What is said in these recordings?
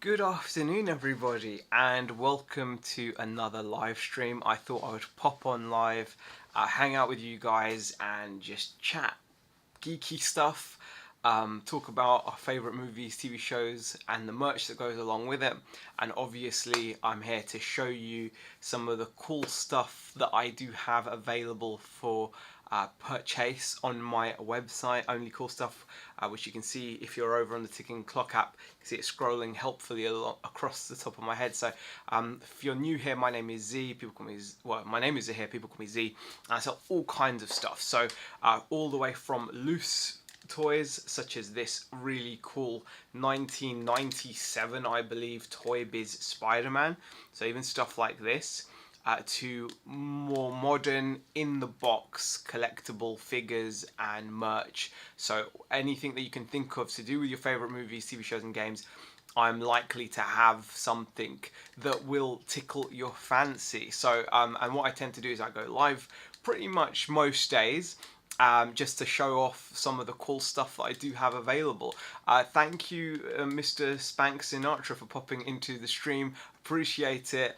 Good afternoon, everybody, and welcome to another live stream. I thought I would pop on live, hang out with you guys, and just chat geeky stuff, talk about our favourite movies, TV shows, and the merch that goes along with it. And obviously, I'm here to show you some of the cool stuff that I do have available for purchase on my website. Only cool stuff, which you can see if you're over on the ticking clock app. You can see it scrolling helpfully across the top of my head. So if you're new here, my name is Z. People call me my name is Z here. People call me Z. I sell all kinds of stuff. So all the way from loose toys such as this really cool 1997 I believe Toy Biz Spider-Man, so even stuff like this, to more modern in the box collectible figures and merch. So anything that you can think of to do with your favorite movies, TV shows and games, I'm likely to have something that will tickle your fancy. So and what I tend to do is I go live pretty much most days, just to show off some of the cool stuff that I do have available. Thank you, Mr. Spank Sinatra, for popping into the stream. Appreciate it.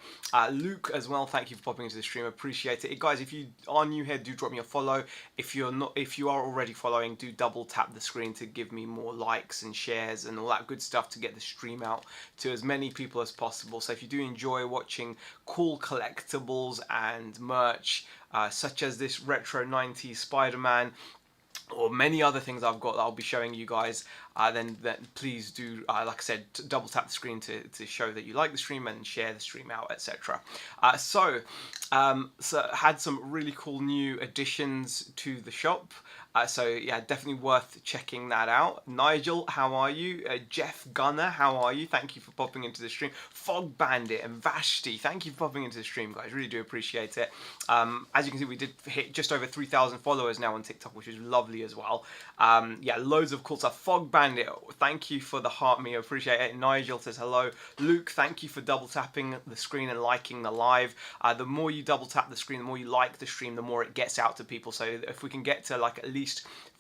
Luke as well, thank you for popping into the stream. Appreciate it. Guys, if you are new here, do drop me a follow. If you are already following, do double tap the screen to give me more likes and shares and all that good stuff to get the stream out to as many people as possible. So if you do enjoy watching cool collectibles and merch, such as this retro 90s Spider-Man, or many other things I've got that I'll be showing you guys, then please do, like I said, double tap the screen to show that you like the stream and share the stream out, etc. So had some really cool new additions to the shop. So yeah, definitely worth checking that out. Nigel, how are you? Jeff Gunner, how are you? Thank you for popping into the stream. Fog Bandit and Vashti, thank you for popping into the stream, guys. Really do appreciate it. As you can see, we did hit just over 3,000 followers now on TikTok, which is lovely as well. Yeah, loads of cool stuff. Fog Bandit, thank you for the heart me, appreciate it. Nigel says hello. Luke, thank you for double tapping the screen and liking the live. The more you double tap the screen, the more you like the stream, the more it gets out to people. So if we can get to like at least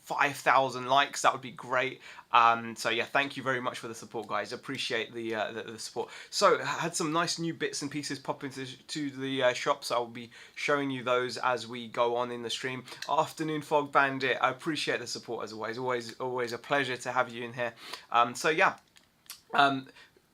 5,000 likes, that would be great. So yeah, thank you very much for the support, guys. Appreciate the support. So I had some nice new bits and pieces pop into the shop, so I'll be showing you those as we go on in the stream. Afternoon, Fog Bandit. I appreciate the support as always. Always a pleasure to have you in here. So yeah,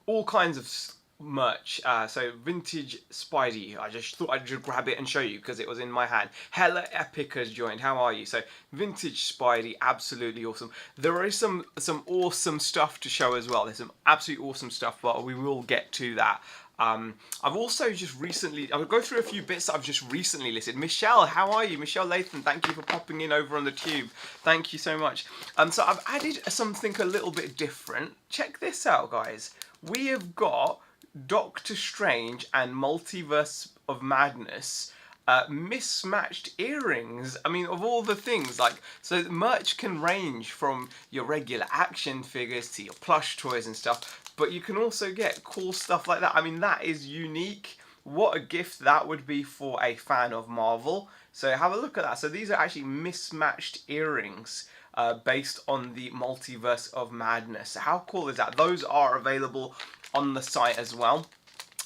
all kinds of merch. So vintage Spidey, I just thought I'd just grab it and show you because it was in my hand. Hella Epic has joined. How are you? So vintage Spidey, absolutely awesome. There is some awesome stuff to show as well. There's some absolutely awesome stuff, but we will get to that. I've also just recently, I'll go through a few bits that I've just recently listed. Michelle, how are you? Michelle Lathan, thank you for popping in over on the tube. Thank you so much. So I've added something a little bit different. Check this out, guys. We have got Doctor Strange and Multiverse of Madness mismatched earrings. I mean, of all the things, like, so merch can range from your regular action figures to your plush toys and stuff, but you can also get cool stuff like that. I mean, that is unique. What a gift that would be for a fan of Marvel. So have a look at that. So these are actually mismatched earrings, based on the Multiverse of Madness. How cool is that? Those are available on the site as well.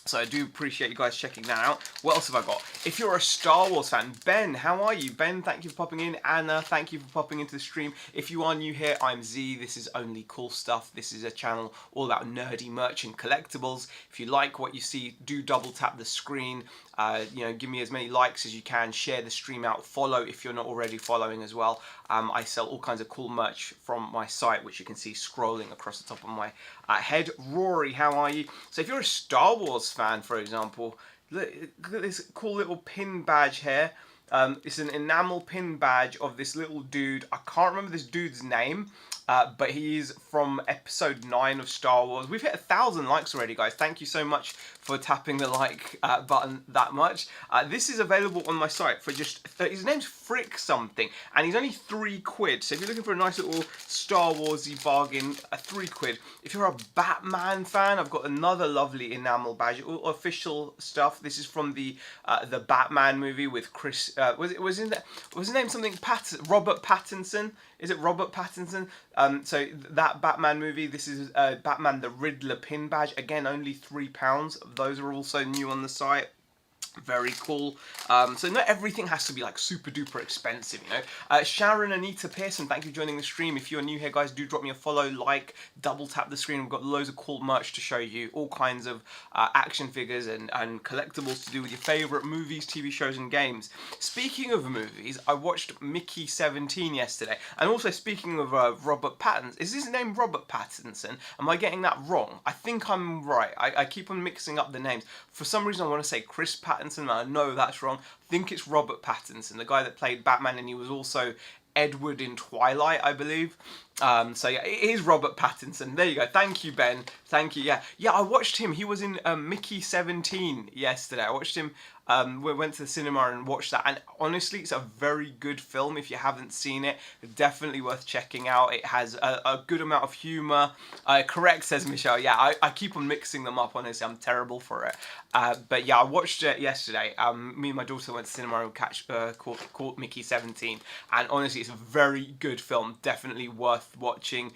So I do appreciate you guys checking that out. What else have I got? If you're a Star Wars fan, Ben, how are you? Ben, thank you for popping in. Anna, thank you for popping into the stream. If you are new here, I'm Z. This is Only Cool Stuff. This is a channel all about nerdy merch and collectibles. If you like what you see, do double tap the screen. You know, give me as many likes as you can. Share the stream out. Follow if you're not already following as well. I sell all kinds of cool merch from my site, which you can see scrolling across the top of my head. Rory, how are you? So if you're a Star Wars fan, for example, look at this cool little pin badge here. It's an enamel pin badge of this little dude. I can't remember this dude's name, but he's from episode 9 of Star Wars. We've hit 1,000 likes already, guys. Thank you so much for tapping the like button that much. This is available on my site for just, his name's Frick something, and he's only £3. So if you're looking for a nice little Star Warsy bargain, £3. If you're a Batman fan, I've got another lovely enamel badge, all official stuff. This is from the Batman movie with Chris. Was his name something? Robert Pattinson is it Robert Pattinson? So that Batman movie, this is Batman the Riddler pin badge. Again, only £3. Those are also new on the site. Very cool. So not everything has to be like super duper expensive, you know. Sharon Anita Pearson, thank you for joining the stream. If you're new here, guys, do drop me a follow, like, double tap the screen. We've got loads of cool merch to show you, all kinds of action figures and collectibles to do with your favourite movies, TV shows and games. Speaking of movies, I watched Mickey 17 yesterday. And also speaking of Robert Pattinson, is his name Robert Pattinson? Am I getting that wrong? I think I'm right. I keep on mixing up the names. For some reason I want to say Chris Pattinson. I know that's wrong. I think it's Robert Pattinson, the guy that played Batman, and he was also Edward in Twilight, I believe. So yeah, it is Robert Pattinson. There you go. Thank you, Ben. Thank you. Yeah, I watched him. He was in Mickey 17 yesterday. I watched him. We went to the cinema and watched that, and honestly, it's a very good film. If you haven't seen it, definitely worth checking out. It has a good amount of humour. Correct, says Michelle. Yeah, I keep on mixing them up. Honestly, I'm terrible for it. But yeah, I watched it yesterday. Me and my daughter went to cinema and caught Mickey 17, and honestly, it's a very good film. Definitely worth watching.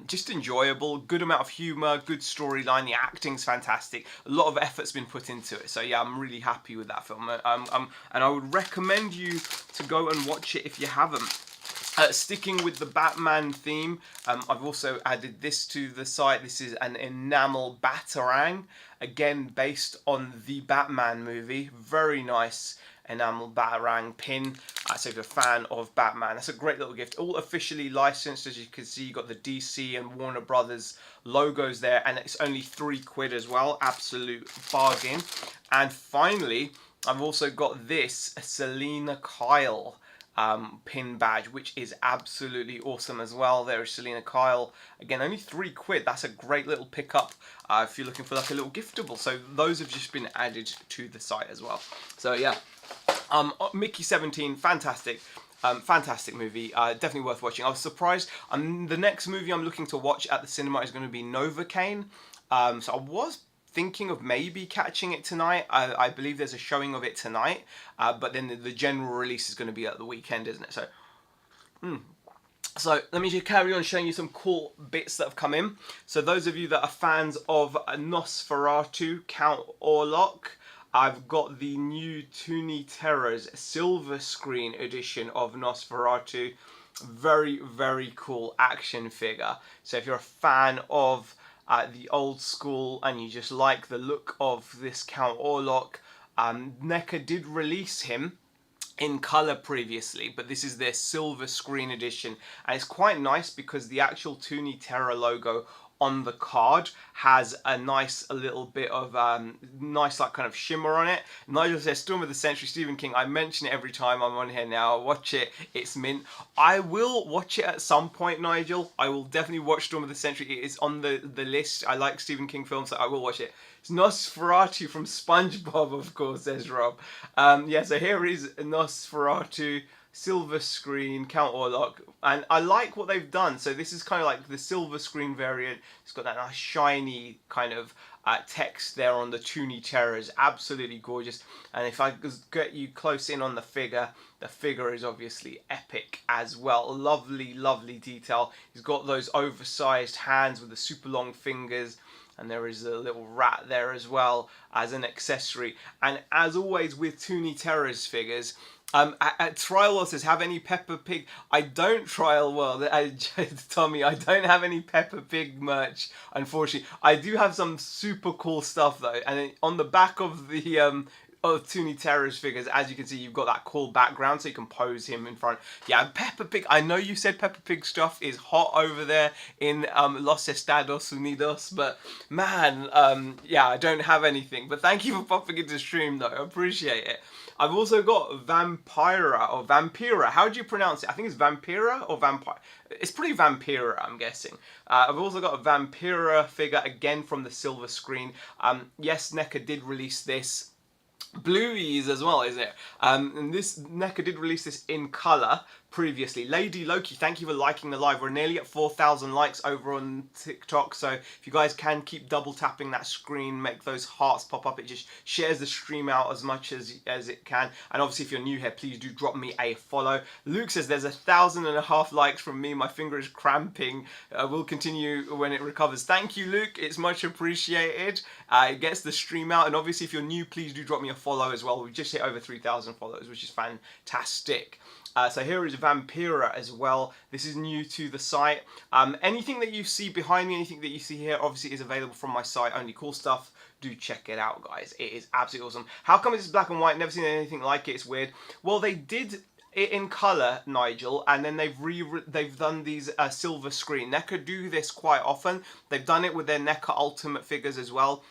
Just enjoyable, good amount of humour, good storyline, the acting's fantastic, a lot of effort's been put into it, so yeah, I'm really happy with that film, and I would recommend you to go and watch it if you haven't. Sticking with the Batman theme, I've also added this to the site. This is an enamel batarang, again based on the Batman movie. Very nice enamel batarang pin. So if you're a fan of Batman, that's a great little gift. All officially licensed, as you can see. You got the DC and Warner Brothers logos there, and it's only £3 as well. Absolute bargain. And finally, I've also got this Selena Kyle pin badge, which is absolutely awesome as well. There is Selena Kyle, again only £3. That's a great little pickup if you're looking for like a little giftable. So those have just been added to the site as well. So yeah, Mickey 17, fantastic. Fantastic movie, definitely worth watching. I was surprised. The next movie I'm looking to watch at the cinema is going to be Novocaine. So I was thinking of maybe catching it tonight. I believe there's a showing of it tonight, but then the general release is going to be at the weekend, isn't it? So let me just carry on showing you some cool bits that have come in. So those of you that are fans of Nosferatu, Count Orlok, I've got the new Toony Terrors silver screen edition of Nosferatu. Very, very cool action figure. So if you're a fan of the old school and you just like the look of this Count Orlok, NECA did release him in colour previously, but this is their silver screen edition, and it's quite nice because the actual Toony Terror logo on the card has a nice little bit of nice like kind of shimmer on it. Nigel says Storm of the Century, Stephen King. I mention it every time I'm on here now. Watch it, it's mint. I will watch it at some point, Nigel. I will definitely watch Storm of the Century. It is on the list. I like Stephen King films, so I will watch it. It's Nosferatu from SpongeBob, of course, says Rob. Yeah, so here is Nosferatu silver screen Count Orlok, and I like what they've done. So this is kind of like the silver screen variant. It's got that nice shiny kind of text there on the Toony Terrors. Absolutely gorgeous. And if I get you close in on the figure is obviously epic as well. Lovely, lovely detail. He's got those oversized hands with the super long fingers, and there is a little rat there as well as an accessory. And as always with Toony Terrors figures, at Trial World says, have any Peppa Pig? I don't, Trial World. Tommy, I don't have any Peppa Pig merch, unfortunately. I do have some super cool stuff though, and on the back of the Toony Terrors figures, as you can see, you've got that cool background, so you can pose him in front. Yeah, Peppa Pig. I know you said Peppa Pig stuff is hot over there in Los Estados Unidos, but man, yeah, I don't have anything. But thank you for popping into the stream, though. I appreciate it. I've also got Vampira, or Vampira. How do you pronounce it? I think it's Vampira or Vampire. It's pretty Vampira, I'm guessing. I've also got a Vampira figure, again from the silver screen. Yes, NECA did release this. Blueies as well, is it? And this NECA did release this in colour, previously. Lady Loki, thank you for liking the live. We're nearly at 4,000 likes over on TikTok, so if you guys can keep double tapping that screen, make those hearts pop up, it just shares the stream out as much as it can. And obviously if you're new here, please do drop me a follow. Luke says there's 1,500 likes from me, my finger is cramping. We'll continue when it recovers. Thank you, Luke, it's much appreciated. It gets the stream out, and obviously if you're new, please do drop me a follow as well. We've just hit over 3,000 followers, which is fantastic. So here is Vampira as well. This is new to the site. Anything that you see behind me, anything that you see here, obviously is available from my site. Only Cool Stuff. Do check it out, guys. It is absolutely awesome. How come it's black and white? Never seen anything like it. It's weird. Well, they did it in colour, Nigel, and then they've done these silver screen. NECA do this quite often. They've done it with their NECA Ultimate figures as well.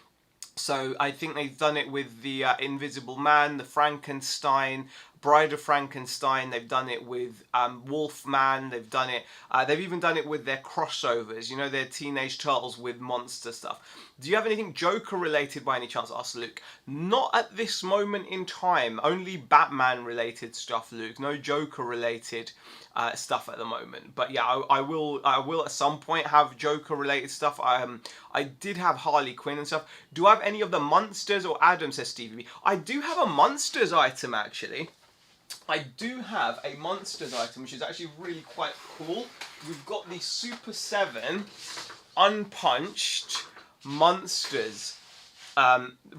So I think they've done it with the Invisible Man, the Frankenstein, Bride of Frankenstein. They've done it with Wolfman. They've done it. They've even done it with their crossovers. You know, their Teenage Turtles with monster stuff. Do you have anything Joker related by any chance? Asked Luke. Not at this moment in time. Only Batman related stuff, Luke. No Joker related stuff at the moment. But yeah, I will at some point have Joker related stuff. I did have Harley Quinn and stuff. Do I have any of the Monsters or Adam, says Stevie B? I do have a Monsters item actually. I do have a Monsters item, which is actually really quite cool. We've got the Super 7 unpunched Monsters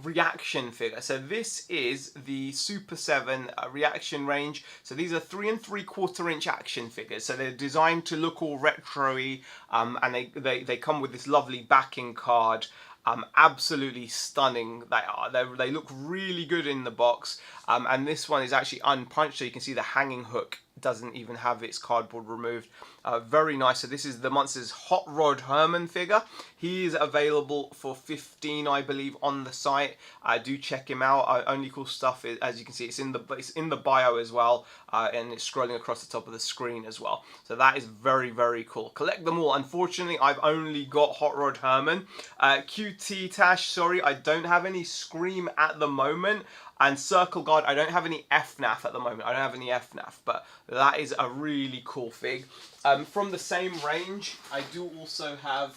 reaction figure. So this is the Super 7 reaction range. So these are 3 3/4 inch action figures. So they're designed to look all retro-y, and they come with this lovely backing card. Absolutely stunning they are. They look really good in the box, and this one is actually unpunched, so you can see the hanging hook doesn't even have its cardboard removed. Very nice. So this is the Monsters Hot Rod Herman figure. He is available for 15, I believe, on the site. Do check him out. Only Cool Stuff, as you can see, it's in the bio as well, and it's scrolling across the top of the screen as well. So that is very, very cool. Collect them all. Unfortunately, I've only got Hot Rod Herman. QT Tash, sorry, I don't have any Scream at the moment. And Circle Guard, I don't have any FNAF at the moment. I don't have any FNAF, but that is a really cool fig. From the same range, I do also have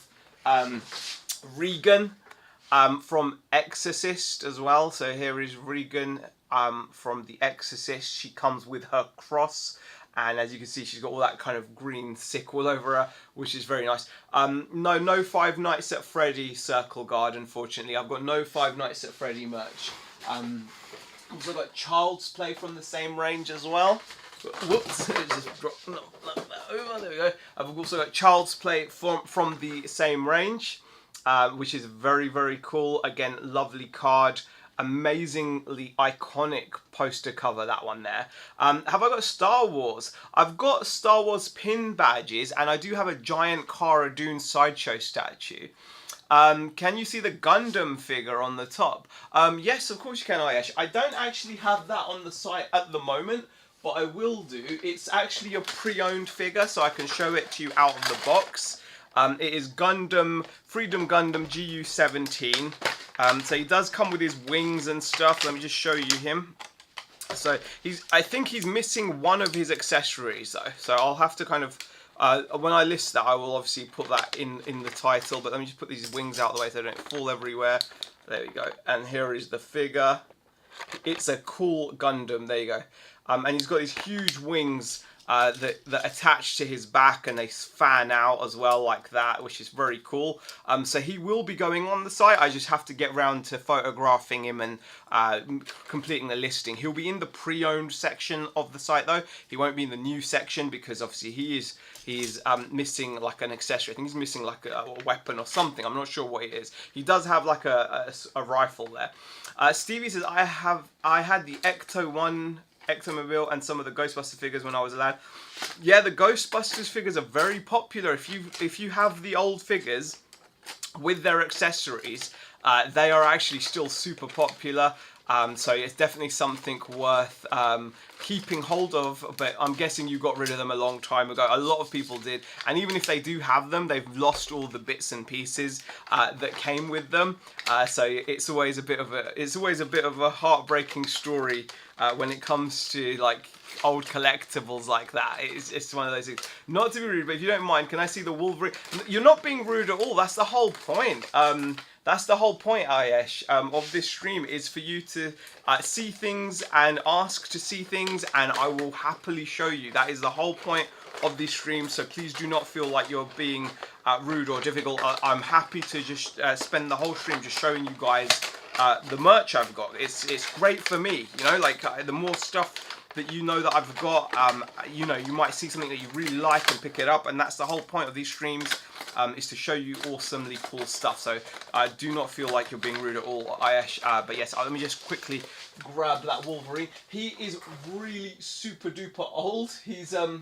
Regan from Exorcist as well. So here is Regan from The Exorcist. She comes with her cross. And as you can see, she's got all that kind of green sick all over her, which is very nice. No Five Nights at Freddy Circle Guard, unfortunately. I've got no Five Nights at Freddy merch. Also got Child's Play from the same range as well. Whoops, it just dropped that over. There we go. I've also got Child's Play from the same range, which is very, very cool. Again, lovely card. Amazingly iconic poster cover, that one there. Have I got Star Wars? I've got Star Wars pin badges, and I do have a giant Cara Dune sideshow statue. Can you see the Gundam figure on the top? Yes, of course you can, Ayesh. I don't actually have that on the site at the moment, but I will do. It's actually a pre-owned figure, so I can show it to you out of the box. It is Gundam, Freedom Gundam GU17. So he does come with his wings and stuff. Let me just show you him. So I think he's missing one of his accessories though. So I'll have to kind of, when I list that, I will obviously put that in the title. But let me just put these wings out of the way so they don't fall everywhere. There we go. And here is the figure. It's a cool Gundam. There you go. And he's got these huge wings that attach to his back, and they fan out as well like that, which is very cool. So he will be going on the site. I just have to get round to photographing him and completing the listing. He'll be in the pre-owned section of the site though. He won't be in the new section because obviously he's missing like an accessory. I think he's missing like a weapon or something. I'm not sure what it is. He does have like a rifle there. Stevie says, I had the Ecto-1 Ectomobile and some of the Ghostbuster figures when I was a lad. Yeah, the Ghostbusters figures are very popular. If you have the old figures with their accessories, they are actually still super popular. So it's definitely something worth keeping hold of, but I'm guessing you got rid of them a long time ago. A lot of people did, and even if they do have them, they've lost all the bits and pieces that came with them. So it's always a bit of a heartbreaking story when it comes to like old collectibles like that. It's one of those things. Not to be rude, but if you don't mind, can I see the Wolverine? You're not being rude at all. That's the whole point. That's the whole point, Ayesh, of this stream, is for you to see things and ask to see things, and I will happily show you. That is the whole point of this stream, so please do not feel like you're being rude or difficult. I'm happy to just spend the whole stream just showing you guys the merch I've got. It's great for me, you know, like the more stuff that you know that I've got, you know, you might see something that you really like and pick it up, and that's the whole point of these streams, is to show you awesomely cool stuff. So do not feel like you're being rude at all, Ayesh. But yes, let me just quickly grab that Wolverine. He is really super duper old. He's a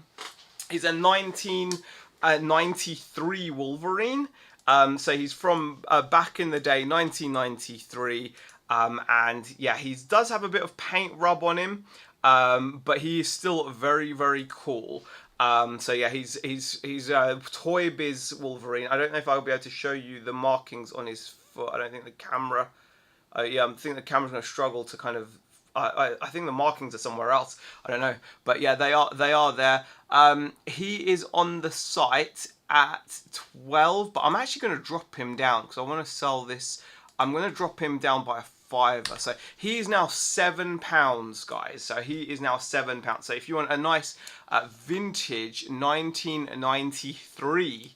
1993 Wolverine. So he's from back in the day, 1993. And yeah, he does have a bit of paint rub on him. But he is still very, very cool. So yeah, he's Toy Biz Wolverine. I don't know if I'll be able to show you the markings on his foot. I don't think the camera. Yeah, I think the camera's going to struggle to kind of. I think the markings are somewhere else. I don't know, but yeah, they are there. He is on the site at 12, but I'm actually going to drop him down because I want to sell this. I'm going to drop him down by a £5. So he is now £7, guys. So he is now £7. So if you want a nice vintage 1993.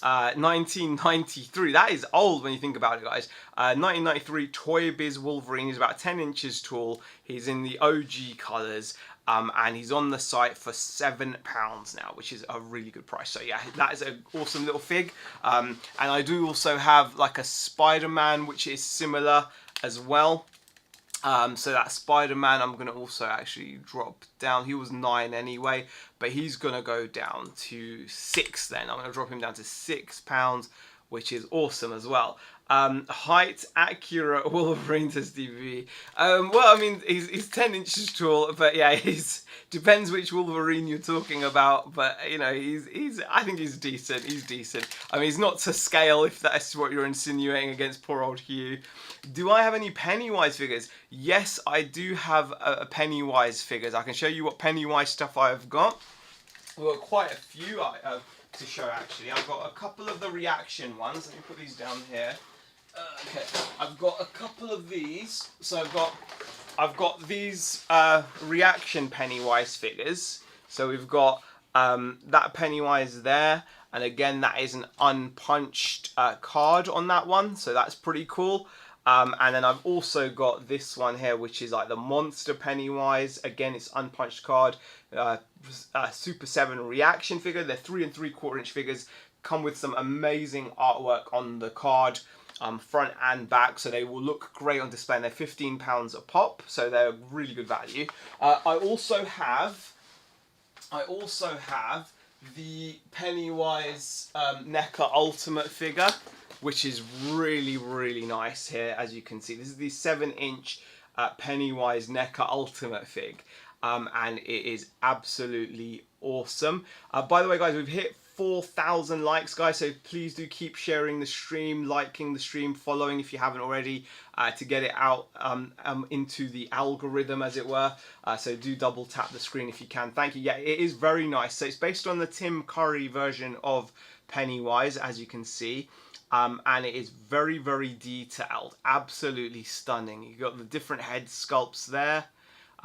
1993, that is old when you think about it, guys. 1993 Toy Biz Wolverine is about 10 inches tall. He's in the OG colours, and he's on the site for £7 now, which is a really good price. So yeah, that is an awesome little fig. And I do also have like a Spider-Man, which is similar as well. So that Spider-Man I'm going to also actually drop down. He was 9 anyway, but he's going to go down to 6 then. I'm going to drop him down to £6, which is awesome as well. Height accurate Wolverine, says DV. Well, I mean, he's 10 inches tall, but yeah, depends which Wolverine you're talking about. But you know, I think he's decent. He's decent. I mean, he's not to scale, if that's what you're insinuating, against poor old Hugh. Do I have any Pennywise figures? Yes, I do have a Pennywise figures. I can show you what Pennywise stuff I've got. I've got quite a few to show, actually. I've got a couple of the reaction ones. Let me put these down here. Okay, I've got a couple of these. So I've got these reaction Pennywise figures. So we've got that Pennywise there, and again that is an unpunched card on that one, so that's pretty cool. And then I've also got this one here, which is like the Monster Pennywise. Again, it's unpunched card. Super 7 reaction figure. They're 3 3/4 inch figures. Come with some amazing artwork on the card, front and back, so they will look great on display. And they're £15 a pop, so they're really good value. I also have the Pennywise NECA Ultimate figure, which is really, really nice here, as you can see. This is the 7-inch Pennywise NECA Ultimate fig, and it is absolutely awesome. By the way, guys, we've hit 4,000 likes, guys, so please do keep sharing the stream, liking the stream, following if you haven't already, to get it out into the algorithm, as it were. So do double tap the screen if you can. Thank you. Yeah, it is very nice. So it's based on the Tim Curry version of Pennywise, as you can see. And it is very, very detailed, absolutely stunning. You've got the different head sculpts there,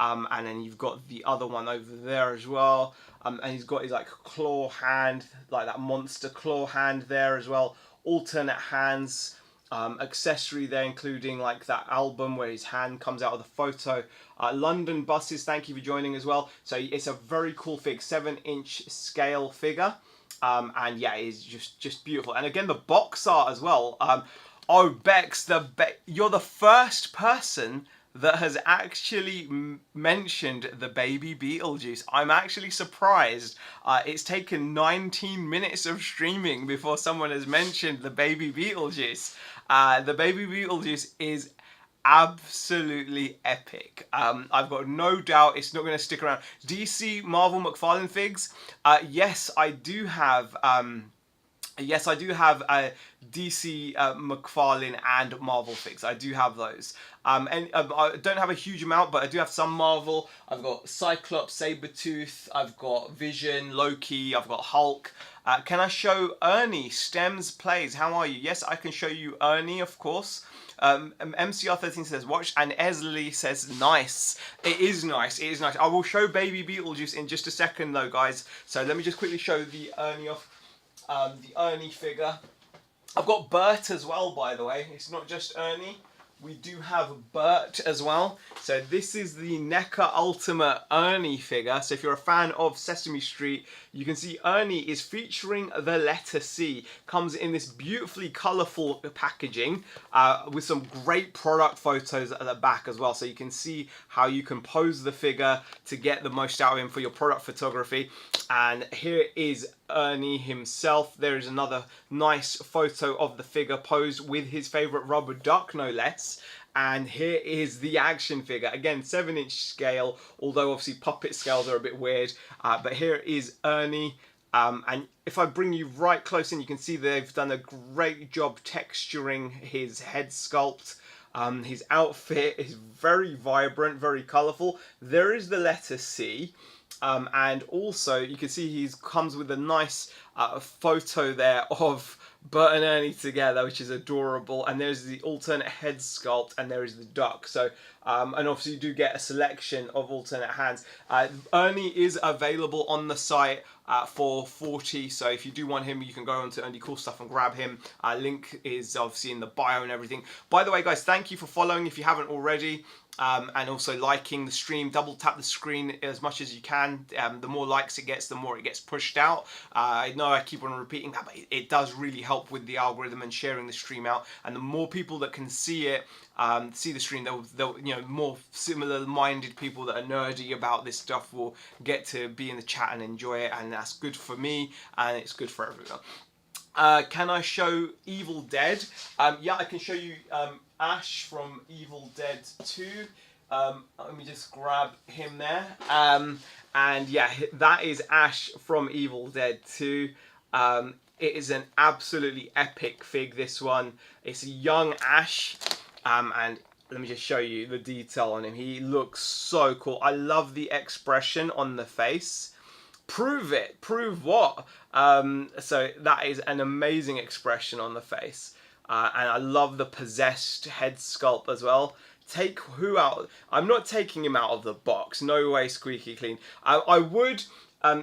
and then you've got the other one over there as well, and he's got his like claw hand, like that monster claw hand there as well, alternate hands, accessory there including like that album where his hand comes out of the photo. London buses, thank you for joining as well. So it's a very cool fig, 7-inch scale figure. And yeah, it's just beautiful. And again, the box art as well. Oh, Bex, you're the first person that has actually mentioned the baby Beetlejuice. I'm actually surprised. It's taken 19 minutes of streaming before someone has mentioned the baby Beetlejuice. The baby Beetlejuice is absolutely epic. I've got no doubt it's not going to stick around. DC Marvel McFarlane figs. Yes, I do have Yes, I do have DC, McFarlane, and Marvel figs. I do have those. And I don't have a huge amount, but I do have some Marvel. I've got Cyclops, Sabretooth, I've got Vision, Loki, I've got Hulk. Can I show Ernie? Stems plays. How are you? Yes, I can show you Ernie, of course. MCR13 says watch, and Esley says nice. It is nice. It is nice. I will show Baby Beetlejuice in just a second, though, guys. So let me just quickly show the Ernie off. The Ernie figure. I've got Bert as well, by the way. It's not just Ernie. We do have Bert as well. So this is the NECA Ultimate Ernie figure. So if you're a fan of Sesame Street, you can see Ernie is featuring the letter C. Comes in this beautifully colourful packaging with some great product photos at the back as well. So you can see how you can pose the figure to get the most out of him for your product photography. And here is Ernie himself. There is another nice photo of the figure posed with his favourite rubber duck, no less. And here is the action figure. Again, 7-inch scale, although obviously puppet scales are a bit weird. But here is Ernie. And if I bring you right close in, you can see they've done a great job texturing his head sculpt. His outfit is very vibrant, very colourful. There is the letter C. And also you can see he comes with a nice photo there of Bert and Ernie together, which is adorable. And there's the alternate head sculpt, and there is the duck. So and obviously you do get a selection of alternate hands. Ernie is available on the site for 40, so if you do want him, you can go on to Ernie Cool Stuff and grab him. Link is obviously in the bio and everything. By the way, guys, thank you for following if you haven't already. And also liking the stream. Double tap the screen as much as you can. The more likes it gets, the more it gets pushed out. I know I keep on repeating that, but it does really help with the algorithm and sharing the stream out. And the more people that can see it, see the stream, they'll more similar-minded people that are nerdy about this stuff will get to be in the chat and enjoy it, and that's good for me and it's good for everyone. Can I show Evil Dead? Yeah, I can show you Ash from Evil Dead 2. Let me just grab him there. And yeah, that is Ash from Evil Dead 2. It is an absolutely epic fig, this one. It's a young Ash. And let me just show you the detail on him. He looks so cool. I love the expression on the face. Prove it. Prove what? So that is an amazing expression on the face. And I love the possessed head sculpt as well. Take who out? I'm not taking him out of the box. No way, squeaky clean. I would.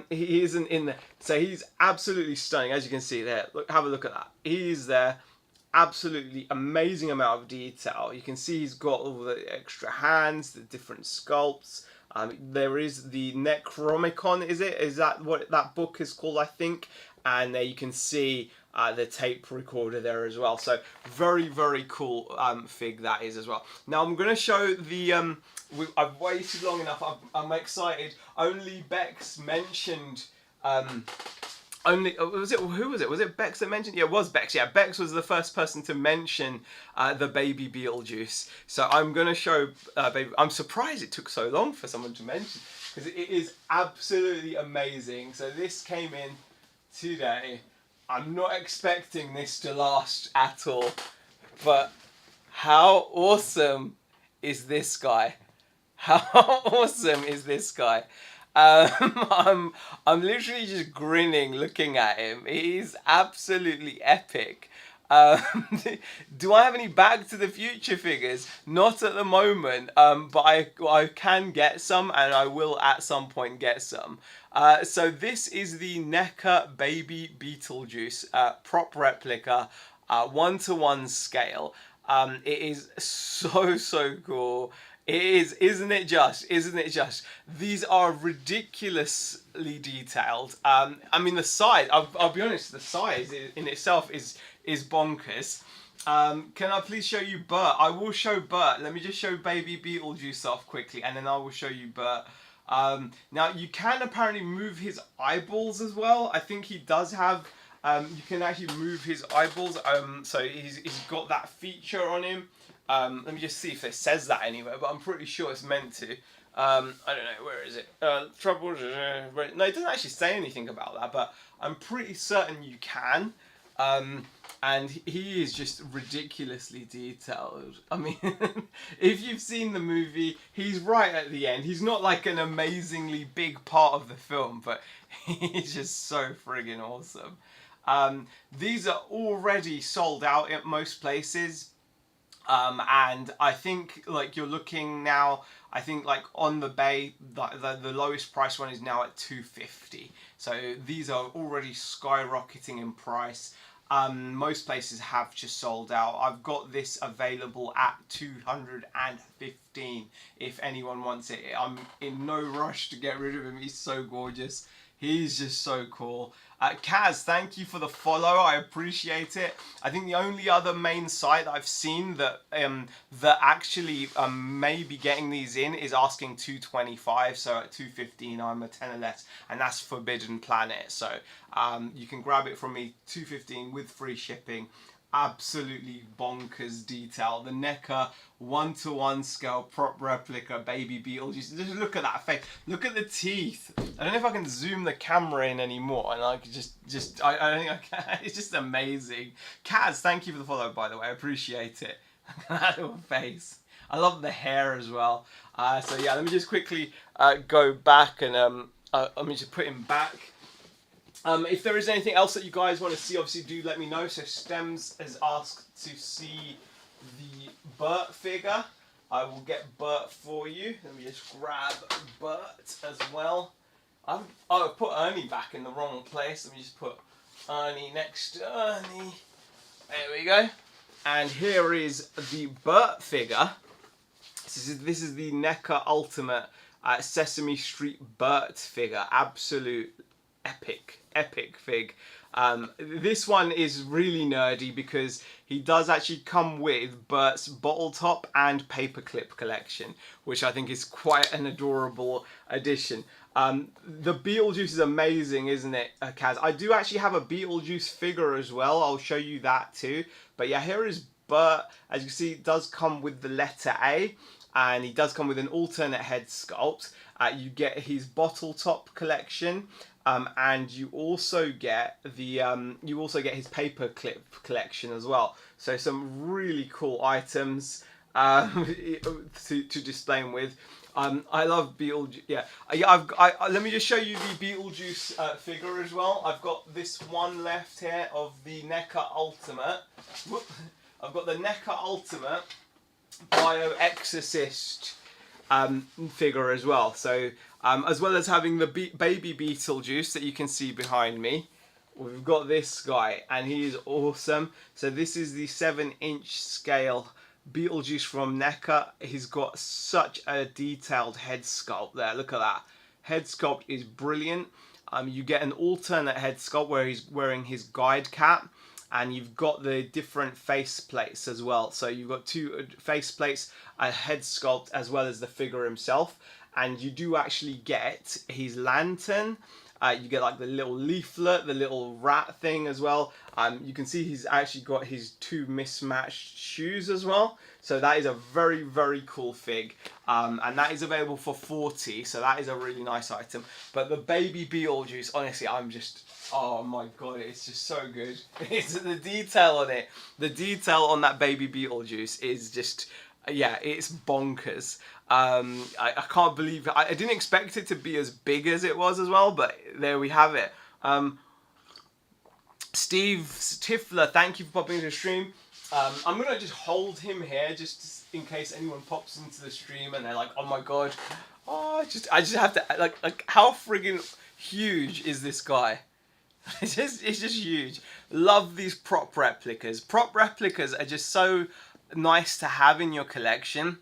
He isn't in there. So he's absolutely stunning. As you can see there. Look, have a look at that. He's there. Absolutely amazing amount of detail. You can see he's got all the extra hands, the different sculpts. There is the Necromicon, is it? Is that what that book is called, I think? And there you can see the tape recorder there as well. So very, very cool fig that is as well. Now I'm going to show the... I've waited long enough. I'm excited. Only Bex mentioned... was it, who was it? Was it Bex that mentioned? Yeah, it was Bex. Yeah, Bex was the first person to mention the Baby Beetlejuice. So I'm going to show Baby... I'm surprised it took so long for someone to mention, because it is absolutely amazing. So this came in today. I'm not expecting this to last at all, but how awesome is this guy? How awesome is this guy? I'm literally just grinning looking at him. He's absolutely epic. Do I have any Back to the Future figures? Not at the moment, but I can get some, and I will at some point get some. So this is the NECA Baby Beetlejuice prop replica, 1:1 scale. It is so cool. It is, isn't it just? Isn't it just? These are ridiculously detailed. I mean, the size, I'll be honest, the size in itself is bonkers. Can I please show you Bert? I will show Bert. Let me just show Baby Beetlejuice off quickly, and then I will show you Bert. Now, you can apparently move his eyeballs as well. I think he does have... you can actually move his eyeballs. So he's got that feature on him. Let me just see if it says that anywhere, but I'm pretty sure it's meant to. I don't know, where is it? Trouble... No, it doesn't actually say anything about that, but I'm pretty certain you can. And he is just ridiculously detailed. I mean, if you've seen the movie, he's right at the end. He's not like an amazingly big part of the film, but he's just so friggin' awesome. These are already sold out at most places. And I think like you're looking now, I think like on the Bay, the lowest price one is now at $250. So these are already skyrocketing in price. Most places have just sold out. I've got this available at 215 if anyone wants it. I'm in no rush to get rid of him. He's so gorgeous. He's just so cool. Kaz, thank you for the follow. I appreciate it. I think the only other main site I've seen that that actually may be getting these in is asking 225. So at 215, I'm a tenner less, and that's Forbidden Planet. So you can grab it from me 215 with free shipping. Absolutely bonkers detail. The NECA 1-to-1 scale prop replica baby Beetlejuice. Just look at that face. Look at the teeth. I don't know if I can zoom the camera in anymore, and I could I don't think I can. It's just amazing. Kaz, thank you for the follow, by the way. I appreciate it. That little face. I love the hair as well. So yeah, let me just quickly go back and let me just put him back. If there is anything else that you guys want to see, obviously do let me know. So Stems has asked to see the Bert figure. I will get Bert for you. Let me just grab Bert as well. I put Ernie back in the wrong place. Let me just put Ernie next to Ernie. There we go. And here is the Bert figure. This is the NECA Ultimate Sesame Street Bert figure. Absolute epic fig. This one is really nerdy because he does actually come with Bert's bottle top and paperclip collection, which I think is quite an adorable addition. The Beetlejuice is amazing, isn't it, Kaz? I do actually have a Beetlejuice figure as well. I'll show you that too. But yeah, here is Bert. As you can see, it does come with the letter A, and he does come with an alternate head sculpt. You get his bottle top collection. And you also get the his paperclip collection as well. So some really cool items to display him with. I love Beetlejuice. Yeah. Let me just show you the Beetlejuice figure as well. I've got this one left here of the NECA Ultimate. Whoop. I've got the NECA Ultimate Bio Exorcist figure as well. So as well as having the baby Beetlejuice that you can see behind me, we've got this guy, and he is awesome. So this is the 7-inch scale Beetlejuice from NECA. He's got such a detailed head sculpt there. Look at that. Head sculpt is brilliant. You get an alternate head sculpt where he's wearing his guide cap. And you've got the different face plates as well. So you've got two face plates, a head sculpt, as well as the figure himself. And you do actually get his lantern. You get like the little leaflet, the little rat thing as well. You can see he's actually got his two mismatched shoes as well. So that is a very, very cool fig. And that is available for 40. So that is a really nice item. But the baby Beetlejuice, honestly, I'm just... Oh my god, it's just so good. It's the detail on it. The detail on that baby Beetlejuice is just, yeah, it's bonkers. I can't believe it. I didn't expect it to be as big as it was as well, but there we have it. Steve Tiffler, thank you for popping into the stream. I'm going to just hold him here just in case anyone pops into the stream and they're like, oh my god. Oh, I just have to, like how friggin' huge is this guy? It's just huge. Love these prop replicas. Prop replicas are just so nice to have in your collection,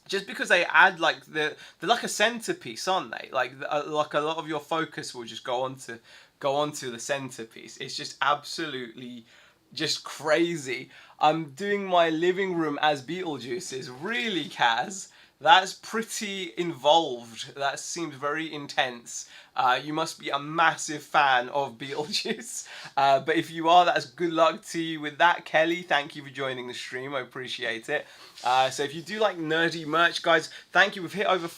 just because they add like they're like a centerpiece, aren't they? Like a lot of your focus will just go onto the centerpiece. It's just absolutely just crazy. I'm doing my living room as Beetlejuice is really, Kaz. That's pretty involved. That seems very intense. You must be a massive fan of Beetlejuice. But if you are, that's good luck to you with that. Kelly, thank you for joining the stream. I appreciate it. So if you do like nerdy merch, guys, thank you. We've hit over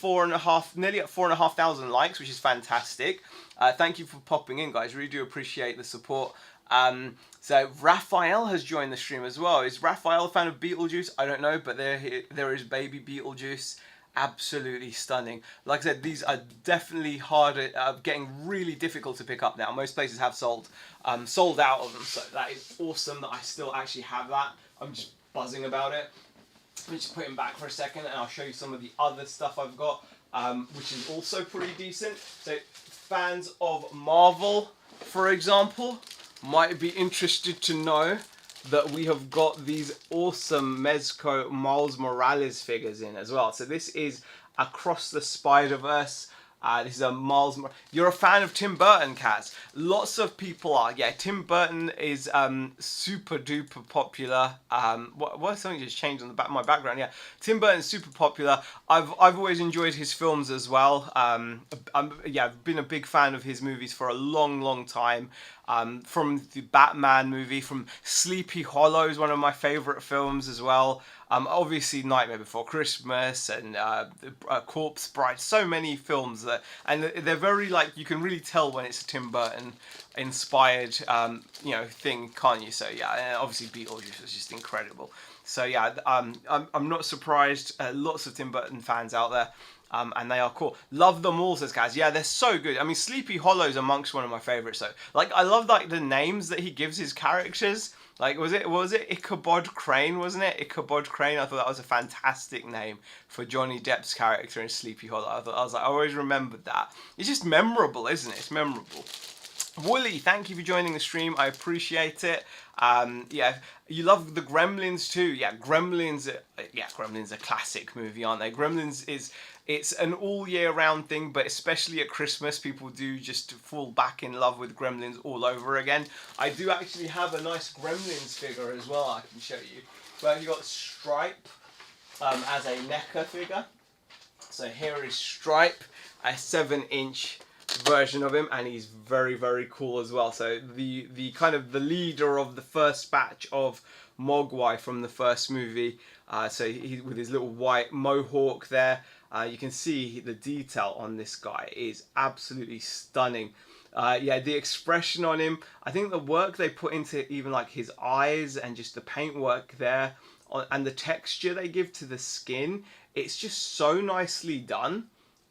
nearly at 4,500 likes, which is fantastic. Thank you for popping in, guys. Really do appreciate the support. So Raphael has joined the stream as well. Is Raphael a fan of Beetlejuice? I don't know, but there is baby Beetlejuice. Absolutely stunning. Like I said, these are definitely harder, getting really difficult to pick up now. Most places have sold out of them, so that is awesome that I still actually have that. I'm just buzzing about it. Let me just put him back for a second, and I'll show you some of the other stuff I've got, which is also pretty decent. So fans of Marvel, for example, might be interested to know that we have got these awesome Mezco Miles Morales figures in as well. So this is Across the Spider-Verse. This is a Miles. You're a fan of Tim Burton, Kaz. Lots of people are. Yeah, Tim Burton is super duper popular. What something just changed on the back my background? Yeah, Tim Burton's super popular. I've always enjoyed his films as well. I've been a big fan of his movies for a long time. From the Batman movie, from Sleepy Hollow is one of my favourite films as well. Obviously Nightmare Before Christmas and Corpse Bride. So many films that, and they're very like, you can really tell when it's a Tim Burton inspired thing, can't you? So yeah, obviously Beetlejuice was just incredible. So yeah, I'm not surprised. Lots of Tim Burton fans out there. And they are cool. Love them all, says Kaz. Yeah, they're so good. I mean, Sleepy Hollow's amongst one of my favourites. So, like, I love like the names that he gives his characters. Like, was it Ichabod Crane? Wasn't it Ichabod Crane? I thought that was a fantastic name for Johnny Depp's character in Sleepy Hollow. I always remembered that. It's just memorable, isn't it? It's memorable. Wooly, thank you for joining the stream. I appreciate it. Yeah, you love the Gremlins too. Yeah, Gremlins are a classic movie, aren't they? It's an all year round thing, but especially at Christmas, people do just fall back in love with Gremlins all over again. I do actually have a nice Gremlins figure as well. I can show you. Well, you got Stripe as a NECA figure. So here is Stripe, a 7-inch version of him, and he's very cool as well. So the kind of the leader of the first batch of Mogwai from the first movie. So he with his little white mohawk there. You can see the detail on this guy is absolutely stunning. Yeah, the expression on him. I think the work they put into even like his eyes and just the paintwork there, and the texture they give to the skin. It's just so nicely done.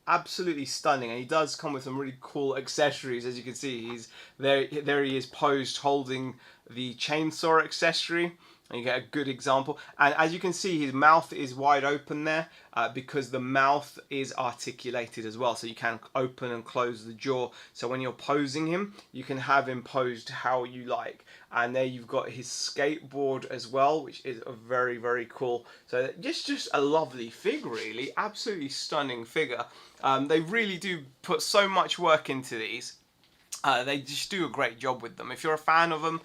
Absolutely stunning, and he does come with some really cool accessories. As you can see, he's there he is posed holding the chainsaw accessory, and you get a good example. And as you can see, his mouth is wide open there because the mouth is articulated as well, so you can open and close the jaw. So when you're posing him, you can have him posed how you like. And there you've got his skateboard as well, which is a very cool. So just a lovely figure, really. Absolutely stunning figure. They really do put so much work into these. They just do a great job with them. If you're a fan of them,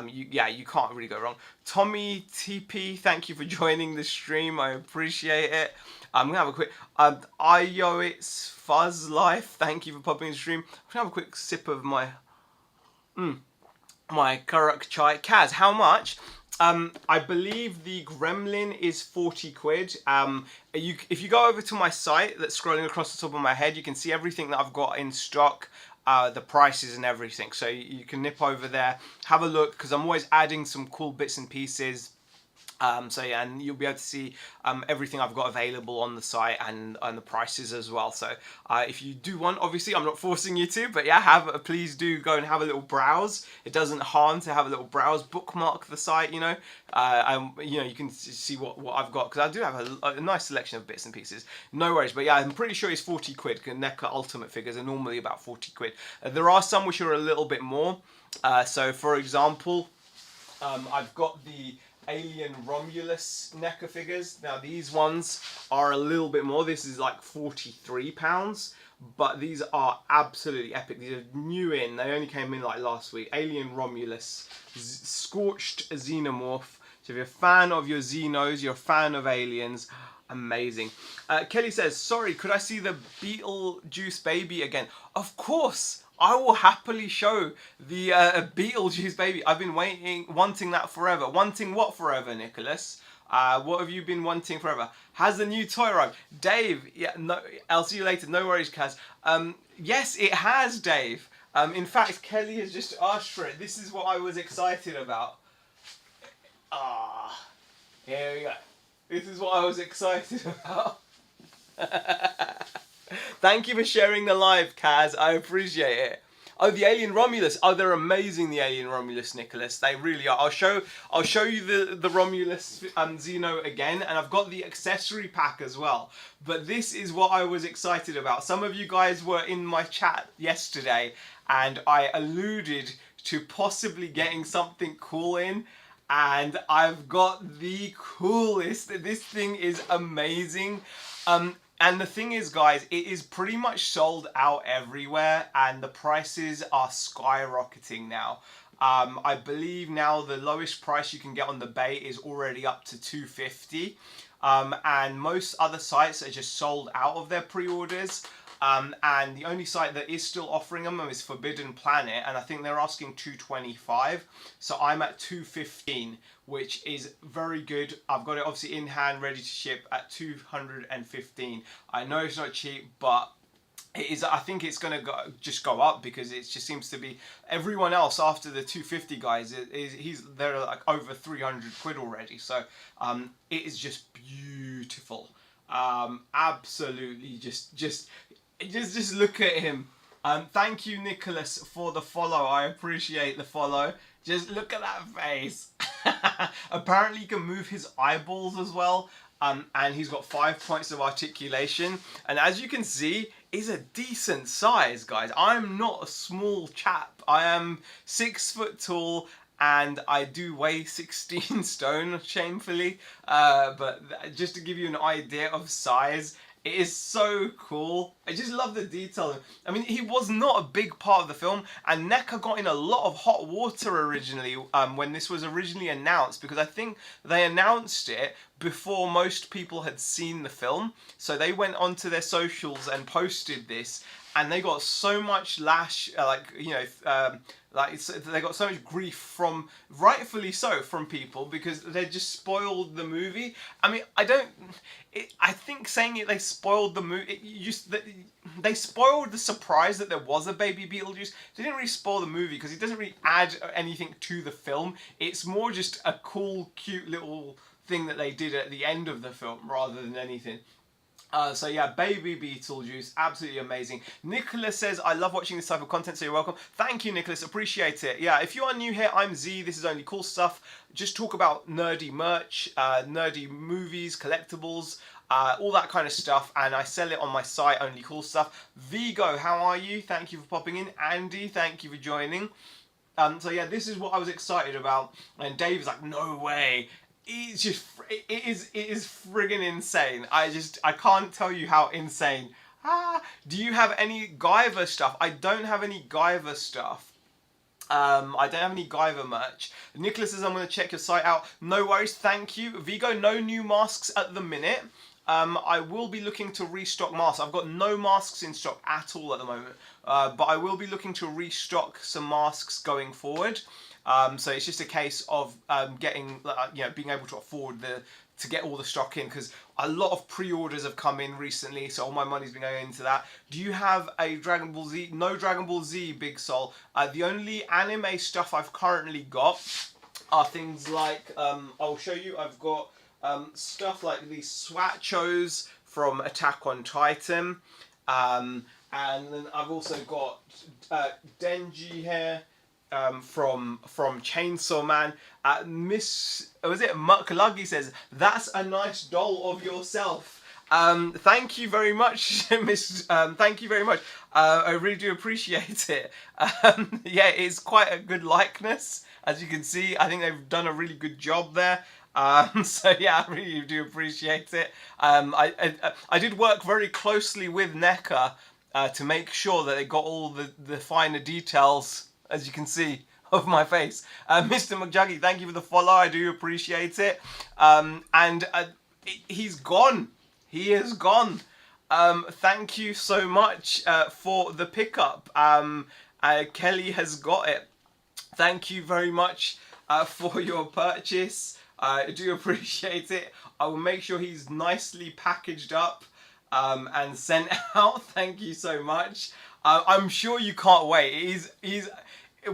you can't really go wrong. Tommy TP, thank you for joining the stream. I appreciate it. I'm going to have a quick... It's Fuzz Life, thank you for popping in the stream. I'm going to have a quick sip of my... my Karak Chai. Kaz, how much? I believe the Gremlin is 40 quid. If you go over to my site that's scrolling across the top of my head, you can see everything that I've got in stock, the prices and everything. So you can nip over there, have a look, because I'm always adding some cool bits and pieces. So yeah, and you'll be able to see everything I've got available on the site and the prices as well. So if you do want, obviously I'm not forcing you to, but yeah, please do go and have a little browse. It doesn't harm to have a little browse, bookmark the site, you know, you can see what I've got, because I do have a nice selection of bits and pieces. No worries, but yeah, I'm pretty sure it's 40 quid. NECA Ultimate figures are normally about 40 quid. There are some which are a little bit more. So for example, I've got the Alien Romulus NECA figures. Now these ones are a little bit more. This is like £43, but these are absolutely epic. These are new in. They only came in like last week. Alien Romulus, Scorched Xenomorph. So if you're a fan of your Xenos, you're a fan of aliens, amazing. Kelly says, sorry, could I see the Beetlejuice baby again? Of course. I will happily show the Beetlejuice baby. I've been wanting that forever. Wanting what forever, Nicholas? What have you been wanting forever? Has the new toy arrived? Dave, yeah, no, I'll see you later. No worries, Kaz. Yes, it has, Dave. In fact, Kelly has just asked for it. This is what I was excited about. Ah, here we go. This is what I was excited about. Thank you for sharing the live, Kaz. I appreciate it. Oh, the Alien Romulus. Oh, they're amazing, the Alien Romulus, Nicholas. They really are. I'll show you the Romulus Xeno again, and I've got the accessory pack as well. But this is what I was excited about. Some of you guys were in my chat yesterday, and I alluded to possibly getting something cool in. And I've got the coolest. This thing is amazing. And the thing is, guys, it is pretty much sold out everywhere, and the prices are skyrocketing now. I believe now the lowest price you can get on the Bay is already up to $250, and most other sites are just sold out of their pre-orders. And the only site that is still offering them is Forbidden Planet, and I think they're asking $225. So I'm at $215, which is very good. I've got it obviously in hand, ready to ship at $215. I know it's not cheap, but it is. I think it's gonna just go up because it just seems to be everyone else after the 250 guys. They're like over 300 quid already. So it is just beautiful. Absolutely, just look at him. Thank you, Nicholas, for the follow. I appreciate the follow. Just look at that face. Apparently, you can move his eyeballs as well. And he's got 5 points of articulation. And as you can see, he's a decent size, guys. I'm not a small chap. I am 6 foot tall. And I do weigh 16 stone, shamefully. But just to give you an idea of size, it is so cool. I just love the detail. I mean, he was not a big part of the film, and NECA got in a lot of hot water originally when this was originally announced, because I think they announced it before most people had seen the film. So they went onto their socials and posted this, and they got so much lash, they got so much grief from, rightfully so, from people because they just spoiled the movie. I mean, I think saying it, they spoiled the movie. They spoiled the surprise that there was a baby Beetlejuice. They didn't really spoil the movie because it doesn't really add anything to the film. It's more just a cool, cute little thing that they did at the end of the film rather than anything. So yeah, baby Beetlejuice, absolutely amazing. Nicholas says, I love watching this type of content, so you're welcome. Thank you, Nicholas, appreciate it. Yeah, if you are new here, I'm Z, this is Only Cool Stuff. Just talk about nerdy merch, nerdy movies, collectibles, all that kind of stuff, and I sell it on my site, Only Cool Stuff. Vigo, how are you? Thank you for popping in. Andy, thank you for joining. So yeah, this is what I was excited about, and Dave is like, no way. It's just, it is friggin' insane. I can't tell you how insane. Do you have any Guyver stuff? I don't have any Guyver stuff. I don't have any Guyver merch. Nicholas says, I'm going to check your site out. No worries, thank you. Vigo, no new masks at the minute. I will be looking to restock masks. I've got no masks in stock at all at the moment. But I will be looking to restock some masks going forward. So it's just a case of getting, being able to afford to get all the stock in, because a lot of pre-orders have come in recently, so all my money's been going into that. Do you have a Dragon Ball Z? No Dragon Ball Z, Big Sol. The only anime stuff I've currently got are things like, I'll show you, I've got stuff like these Swatchos from Attack on Titan, and then I've also got Denji here, from Chainsaw Man. Muckluggy says, that's a nice doll of yourself. Thank you very much, Miss. Thank you very much. I really do appreciate it. Yeah, it's quite a good likeness, as you can see. I think they've done a really good job there. So yeah, I really do appreciate it. I did work very closely with NECA to make sure that they got all the finer details, as you can see, of my face. Mr. McJuggy, thank you for the follow. I do appreciate it. He's gone. He is gone. Thank you so much for the pickup. Kelly has got it. Thank you very much for your purchase. I do appreciate it. I will make sure he's nicely packaged up and sent out. Thank you so much. I'm sure you can't wait. He's.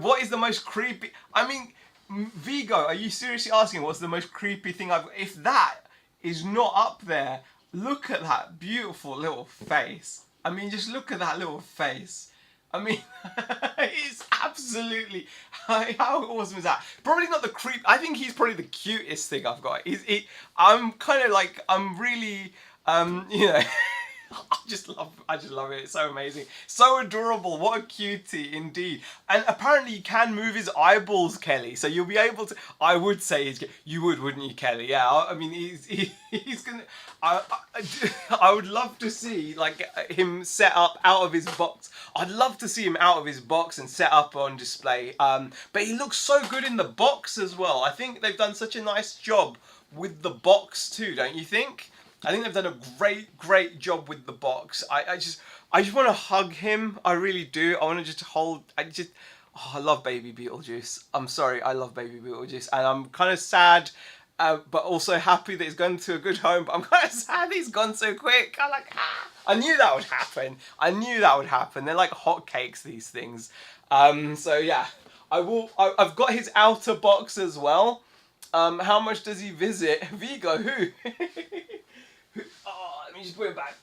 What is the most creepy? I mean, Vigo, are you seriously asking what's the most creepy thing I've? If that is not up there, look at that beautiful little face. I mean, just look at that little face. I mean, it's absolutely how awesome is that? Probably not the creep. I think he's probably the cutest thing I've got. I'm kind of like I'm really you know. I just love it. It's so amazing. So adorable. What a cutie indeed. And apparently you can move his eyeballs, Kelly. So you'll be able to, I would say, you would, wouldn't you, Kelly? Yeah, I mean, he's going to, I would love to see like him set up out of his box. I'd love to see him out of his box and set up on display. But he looks so good in the box as well. I think they've done such a nice job with the box too, don't you think? I think they've done a great job with the box. I just want to hug him. I really do. I want to just hold. I love Baby Beetlejuice. I'm sorry, I love Baby Beetlejuice, and I'm kind of sad, but also happy that he's gone to a good home. But I'm kind of sad he's gone so quick. I'm like, I knew that would happen. I knew that would happen. They're like hotcakes, these things. So yeah, I've got his outer box as well. How much does he visit? Vigo, who? Oh, let me just put it back.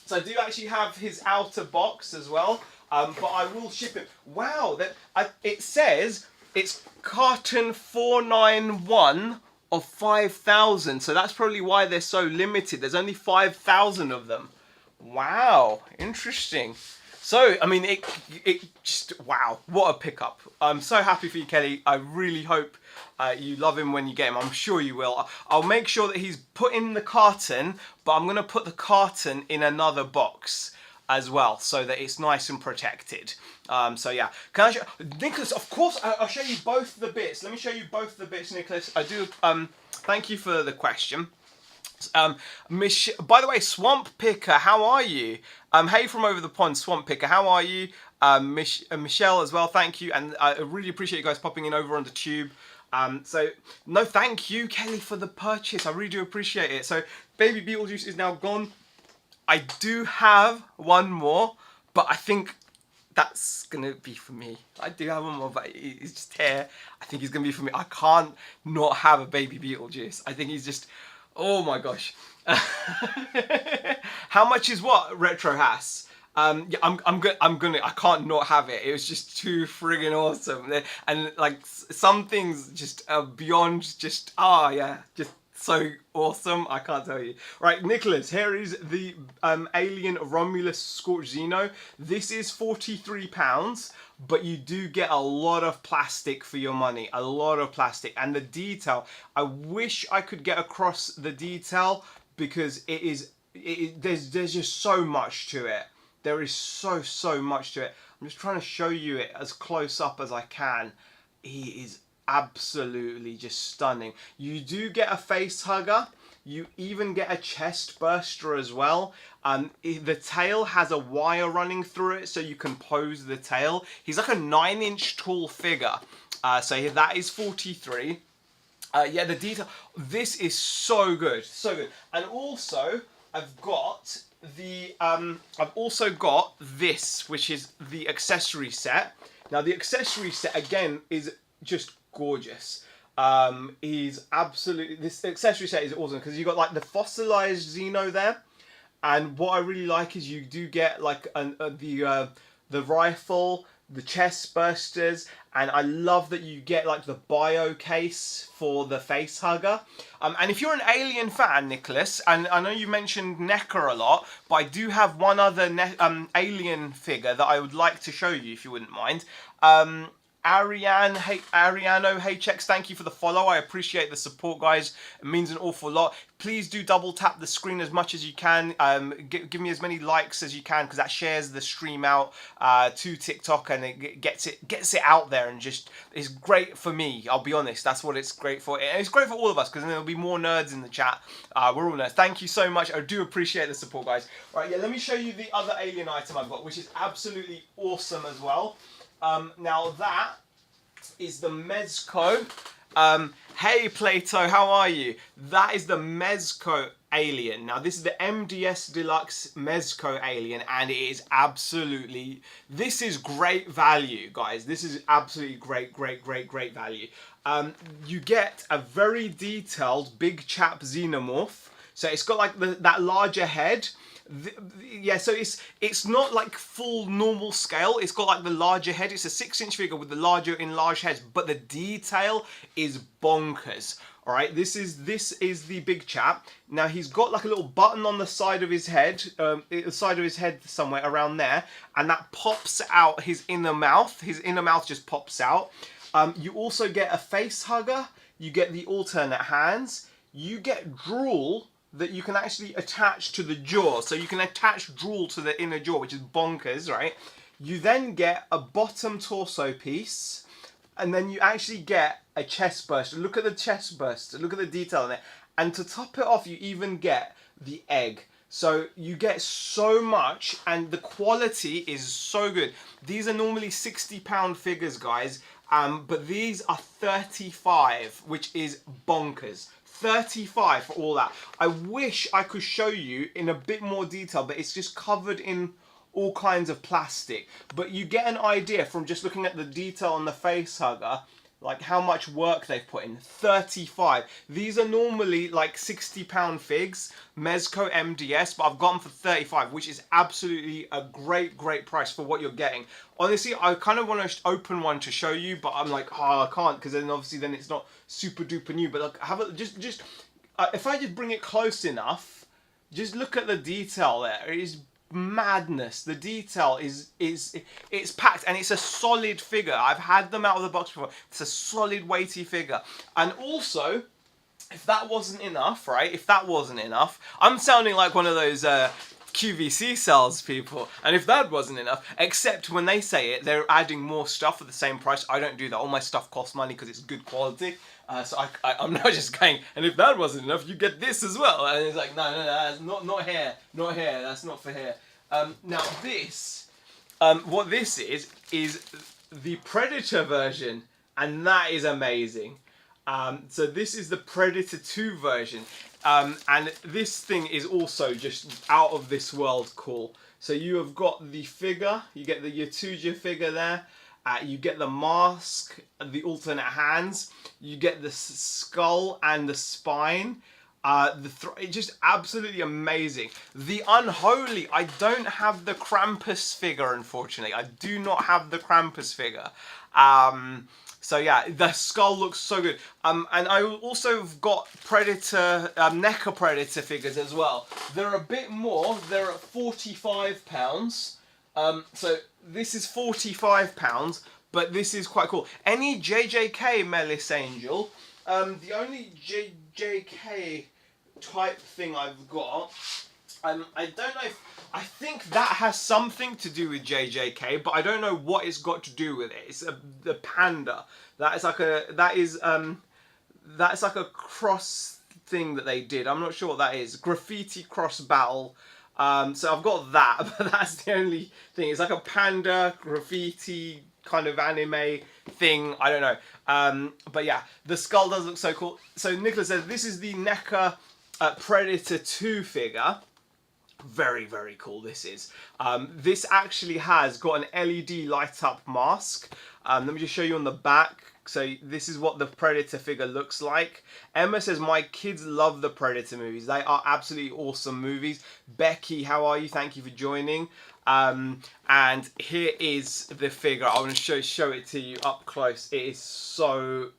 So I do actually have his outer box as well, but I will ship it. Wow, it says it's carton 491 of 5,000. So that's probably why they're so limited. There's only 5,000 of them. Wow, interesting. So, I mean, it just, wow, what a pickup. I'm so happy for you, Kelly. I really hope you love him when you get him. I'm sure you will. I'll make sure that he's put in the carton, but I'm going to put the carton in another box as well, so that it's nice and protected. So yeah, can I show Nicholas? Of course, I'll show you both the bits. Let me show you both the bits, Nicholas. I do. Thank you for the question. By the way, Swamp Picker, how are you? Hey from over the pond, Swamp Picker, how are you? Michelle as well, thank you, and I really appreciate you guys popping in over on the tube. So no, thank you, Kelly, for the purchase. I really do appreciate it. So Baby Beetlejuice is now gone. I do have one more, but I think that's gonna be for me. I do have one more, but he's just here. I think he's gonna be for me. I can't not have a Baby Beetlejuice. I think he's just. Oh my gosh. How much is what, Retro Hass? Yeah, I can't not have it. It was just too friggin' awesome. And like some things just beyond just, yeah, just so awesome. I can't tell you. Right, Nicholas, here is the Alien Romulus Scorch Xeno. This is £43. But you do get a lot of plastic for your money, a lot of plastic. And the detail, I wish I could get across the detail because there's just so much to it. There is so much to it. I'm just trying to show you it as close up as I can. He is absolutely just stunning. You do get a face hugger. You even get a chest burster as well. The tail has a wire running through it so you can pose the tail. He's like a 9-inch tall figure. So that is 43. Yeah, the detail. This is so good, so good. And also, I've also got this, which is the accessory set. Now, the accessory set again is just gorgeous. Is absolutely, this accessory set is awesome because you got like the fossilized Xeno there, and what I really like is you do get like the rifle, the chest bursters, and I love that you get like the bio case for the face hugger. And if you're an Alien fan, Nicholas, and I know you mentioned NECA a lot, but I do have one other Alien figure that I would like to show you if you wouldn't mind. Ariano HX, thank you for the follow. I appreciate the support, guys. It means an awful lot. Please do double tap the screen as much as you can. Give me as many likes as you can because that shares the stream out to TikTok and it gets it out there and just it's great for me. I'll be honest, that's what it's great for. And it's great for all of us because then there'll be more nerds in the chat. We're all nerds. Thank you so much. I do appreciate the support, guys. Right, yeah. Let me show you the other Alien item I've got, which is absolutely awesome as well. Now that is the Mezco Hey Plato, how are you? That is the Mezco alien. Now this is the MDS Deluxe Mezco alien, and it is absolutely, this is great value, guys. This is absolutely great value. You get a very detailed big chap xenomorph. So it's got like that larger head. Yeah, so it's not like full normal scale. It's got like the larger head. It's a 6-inch figure with the larger enlarged heads, but the detail is bonkers. All right, this is the big chap. Now he's got like a little button on the side of his head, the side of his head somewhere around there, and that pops out his inner mouth. His inner mouth just pops out. You also get a face hugger. You get the alternate hands. You get drool that you can actually attach to the jaw. So you can attach drool to the inner jaw, which is bonkers, right? You then get a bottom torso piece, and then you actually get a chest burster. Look at the chest burster. Look at the detail in it. And to top it off, you even get the egg. So you get so much, and the quality is so good. These are normally £60 figures, guys, but these are 35, which is bonkers. 35 for all that. I wish I could show you in a bit more detail, but it's just covered in all kinds of plastic. But you get an idea from just looking at the detail on the face hugger, like how much work they've put in. 35. These are normally like £60 figs, Mezco MDS, but I've got them for 35, which is absolutely a great price for what you're getting. Honestly, I kind of want to open one to show you, but I'm like, oh, I can't, because then obviously then it's not super duper new. But like, have a just if I just bring it close enough, just look at the detail there. It is madness. The detail is it's packed, and it's a solid figure. I've had them out of the box before. It's a solid weighty figure. And also, if that wasn't enough, right? If that wasn't enough, I'm sounding like one of those QVC salespeople. And if that wasn't enough, except when they say it, they're adding more stuff for the same price. I don't do that. All my stuff costs money because it's good quality. So I'm not just going, and if that wasn't enough, you get this as well. And it's like, no, that's not here. Not here. That's not for here. Now this, what this is the Predator version, and that is amazing. So this is the Predator 2 version. And this thing is also just out of this world cool. So you have got the figure, you get the Yatuja figure there. You get the mask, the alternate hands. You get the skull and the spine. It's just absolutely amazing. The Unholy, I don't have the Krampus figure, unfortunately. I do not have the Krampus figure. So yeah, the skull looks so good. And I also have got Predator, NECA Predator figures as well. They're a bit more. They're at £45. So this is £45, but this is quite cool. Any JJK Melis Angel, the only JJK type thing I've got, I don't know if, I think that has something to do with JJK, but I don't know what it's got to do with it. It's the panda. That's like a cross thing that they did. I'm not sure what that is. Graffiti cross battle. So I've got that, but that's the only thing. It's like a panda graffiti kind of anime thing. I don't know. But yeah, the skull does look so cool. So Nicholas says this is the NECA Predator 2 figure. Very cool this is. This actually has got an LED light up mask. Let me just show you on the back. So this is what the Predator figure looks like. Emma says, my kids love the Predator movies. They are absolutely awesome movies. Becky, how are you? Thank you for joining. And here is the figure. I want to show it to you up close. It is so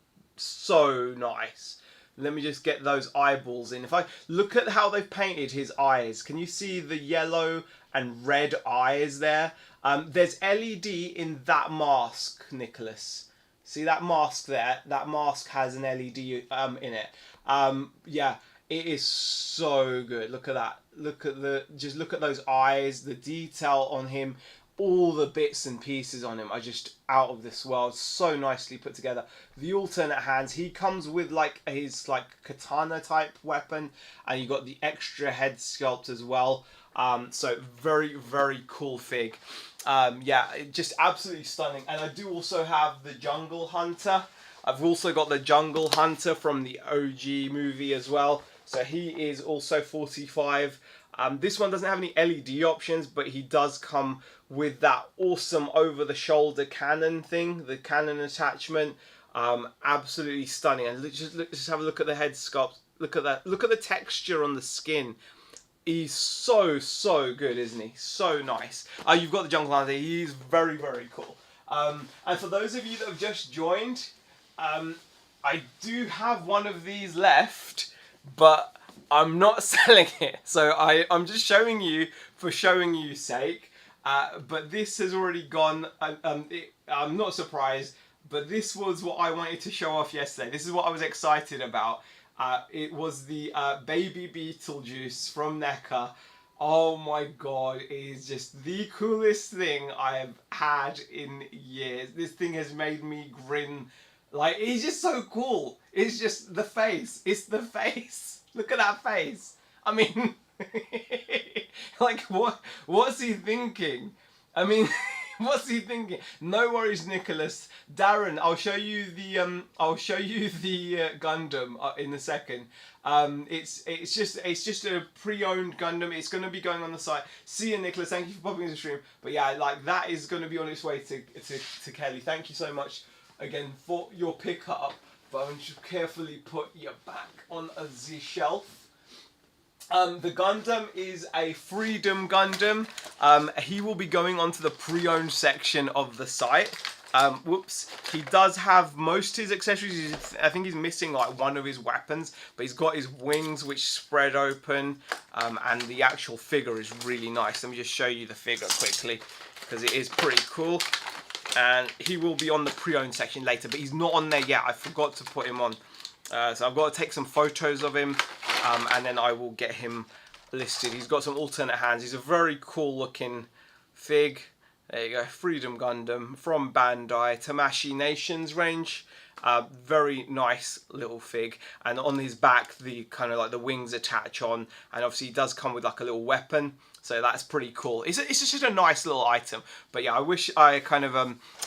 nice. Let me just get those eyeballs in. If I look at how they've painted his eyes, can you see the yellow and red eyes there? There's LED in that mask, Nicholas. See that mask there? That mask has an LED in it. Yeah, it is so good. Look at that. Look at those eyes, the detail on him. All the bits and pieces on him are just out of this world. So nicely put together. The alternate hands. He comes with like his katana type weapon, and you got the extra head sculpt as well. So very cool fig. Yeah, just absolutely stunning. And I do also have the Jungle Hunter. I've also got the Jungle Hunter from the OG movie as well. So he is also 45. This one doesn't have any LED options, but he does come with that awesome over-the-shoulder cannon thing, the cannon attachment. Absolutely stunning. And just have a look at the head sculpt. Look at that. Look at the texture on the skin. He's so good, isn't he? So nice. You've got the Jungle Hunter. He's very, very cool. And for those of you that have just joined, I do have one of these left, but I'm not selling it. So I'm just showing you for showing you's sake. But this has already gone. I'm not surprised, but this was what I wanted to show off yesterday. This is what I was excited about. It was the baby Beetlejuice from NECA. Oh my god, it is just the coolest thing I have had in years. This thing has made me grin. Like, he's just so cool. It's just the face. It's the face. Look at that face. I mean, like, what's he thinking? I mean, what's he thinking? No worries, Nicholas. Darren, I'll show you the Gundam in a second. It's just a pre-owned Gundam. It's going to be going on the site. See you, Nicholas. Thank you for popping in the stream. But yeah, like, that is going to be on its way to Kelly. Thank you so much again for your pickup. But I'm just carefully put you back on the shelf. The Gundam is a Freedom Gundam. He will be going onto the pre-owned section of the site. Whoops. He does have most of his accessories. I think he's missing like one of his weapons, but he's got his wings which spread open, and the actual figure is really nice. Let me just show you the figure quickly because it is pretty cool. And he will be on the pre-owned section later, but he's not on there yet. I forgot to put him on. So I've got to take some photos of him, and then I will get him listed. He's got some alternate hands. He's a very cool looking fig. There you go, Freedom Gundam from Bandai, Tamashii Nations range. Very nice little fig. And on his back, the kind of like the wings attach on, and obviously he does come with like a little weapon. So that's pretty cool. It's just a nice little item. But yeah, I wish I kind of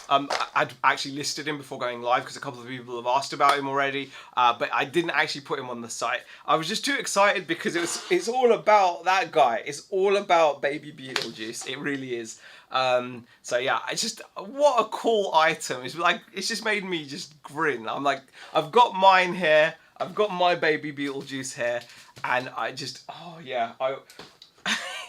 I'd actually listed him before going live because a couple of people have asked about him already. But I didn't actually put him on the site. I was just too excited because it's all about that guy. It's all about baby Beetlejuice. It really is. So yeah, what a cool item. It's just made me just grin. I'm like, I've got mine here. I've got my baby Beetlejuice here, and oh yeah,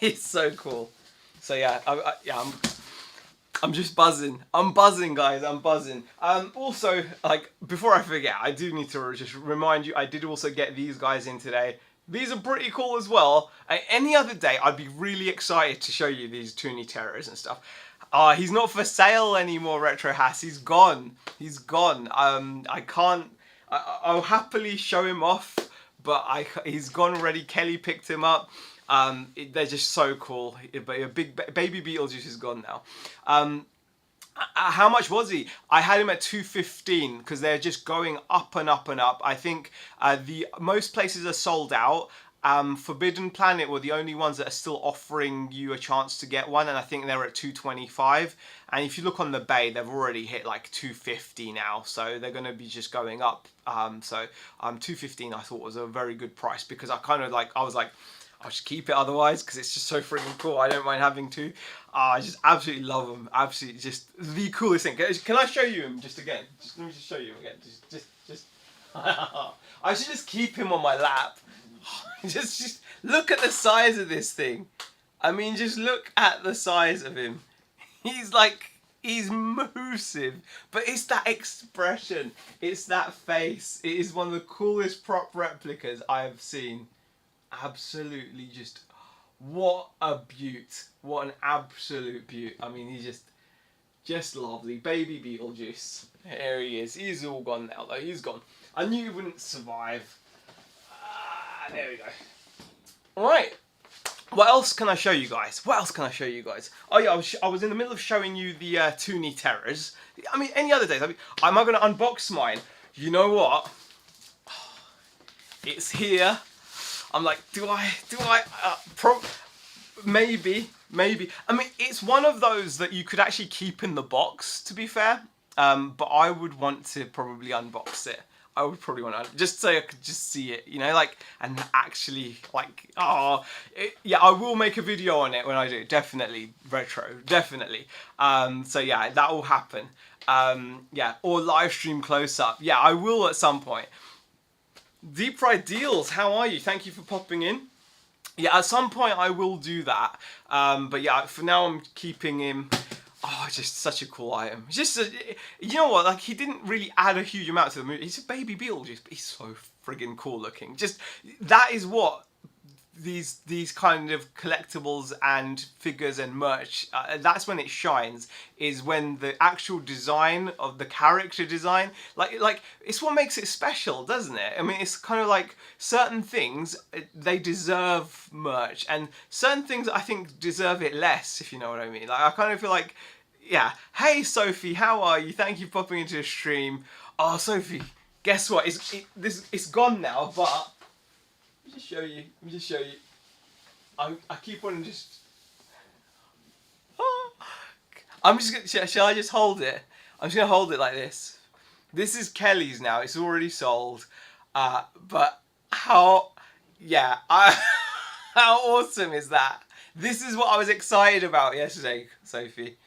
it's so cool. So yeah, I'm just buzzing. I'm buzzing, guys. I'm buzzing. Also, like, before I forget, I do need to just remind you, I did also get these guys in today. These are pretty cool as well. Any other day, I'd be really excited to show you these Toonie Terrors and stuff. He's not for sale anymore, Retro Hass. He's gone. He's gone. I can't. I'll happily show him off, but he's gone already. Kelly picked him up. They're just so cool. But a big baby Beetlejuice is gone now. How much was he? I had him at 215 because they're just going up and up and up. I think most places are sold out. Forbidden Planet were the only ones that are still offering you a chance to get one, and I think they're at 225. And if you look on the bay, they've already hit like 250 now, so they're going to be just going up. 215 I thought was a very good price because I was like, I'll just keep it otherwise because it's just so freaking cool. I don't mind having to. I just absolutely love them. Absolutely just the coolest thing. Can I show you him just again? Let me just show you him again. Just. I should just keep him on my lap. Just look at the size of this thing. I mean, just look at the size of him. He's massive. But it's that expression. It's that face. It is one of the coolest prop replicas I have seen. Absolutely just, what a beaut. What an absolute beaut. I mean, he's just lovely. Baby Beetlejuice. There he is. He's all gone now though. He's gone. I knew he wouldn't survive. There we go. Alright. What else can I show you guys? Oh yeah, I was in the middle of showing you the Toonie Terrors. I mean, any other days. Am I going to unbox mine? You know what? It's here. I'm like, maybe. I mean, it's one of those that you could actually keep in the box, to be fair. but I would want to probably unbox it. I would probably want to, just so I could just see it, you know, like, and actually, like, yeah, I will make a video on it when I do, definitely, retro, definitely. So yeah, that will happen. Yeah, or live stream close up. Yeah, I will at some point. Deep Fried Deals, how are you? Thank you for popping in. Yeah, at some point I will do that. But yeah, for now I'm keeping him. Oh, just such a cool item. Just, you know what? Like, he didn't really add a huge amount to the movie. He's a baby Beetlejuice, but he's so friggin' cool looking. Just, that is what these kind of collectibles and figures and merch, that's when it shines, is when the actual design of the character design, like it's what makes it special, doesn't it? I mean, it's kind of like certain things, they deserve merch, and certain things I think deserve it less, if you know what I mean. Like, I kind of feel like, yeah. Hey Sophie, how are you? Thank you for popping into the stream. Oh Sophie, guess what? It's gone now, but let me just show you. I keep on just. I'm just gonna. Shall I just hold it? I'm just gonna hold it like this. This is Kelly's now. It's already sold. But how? Yeah. How awesome is that? This is what I was excited about yesterday, Sophie.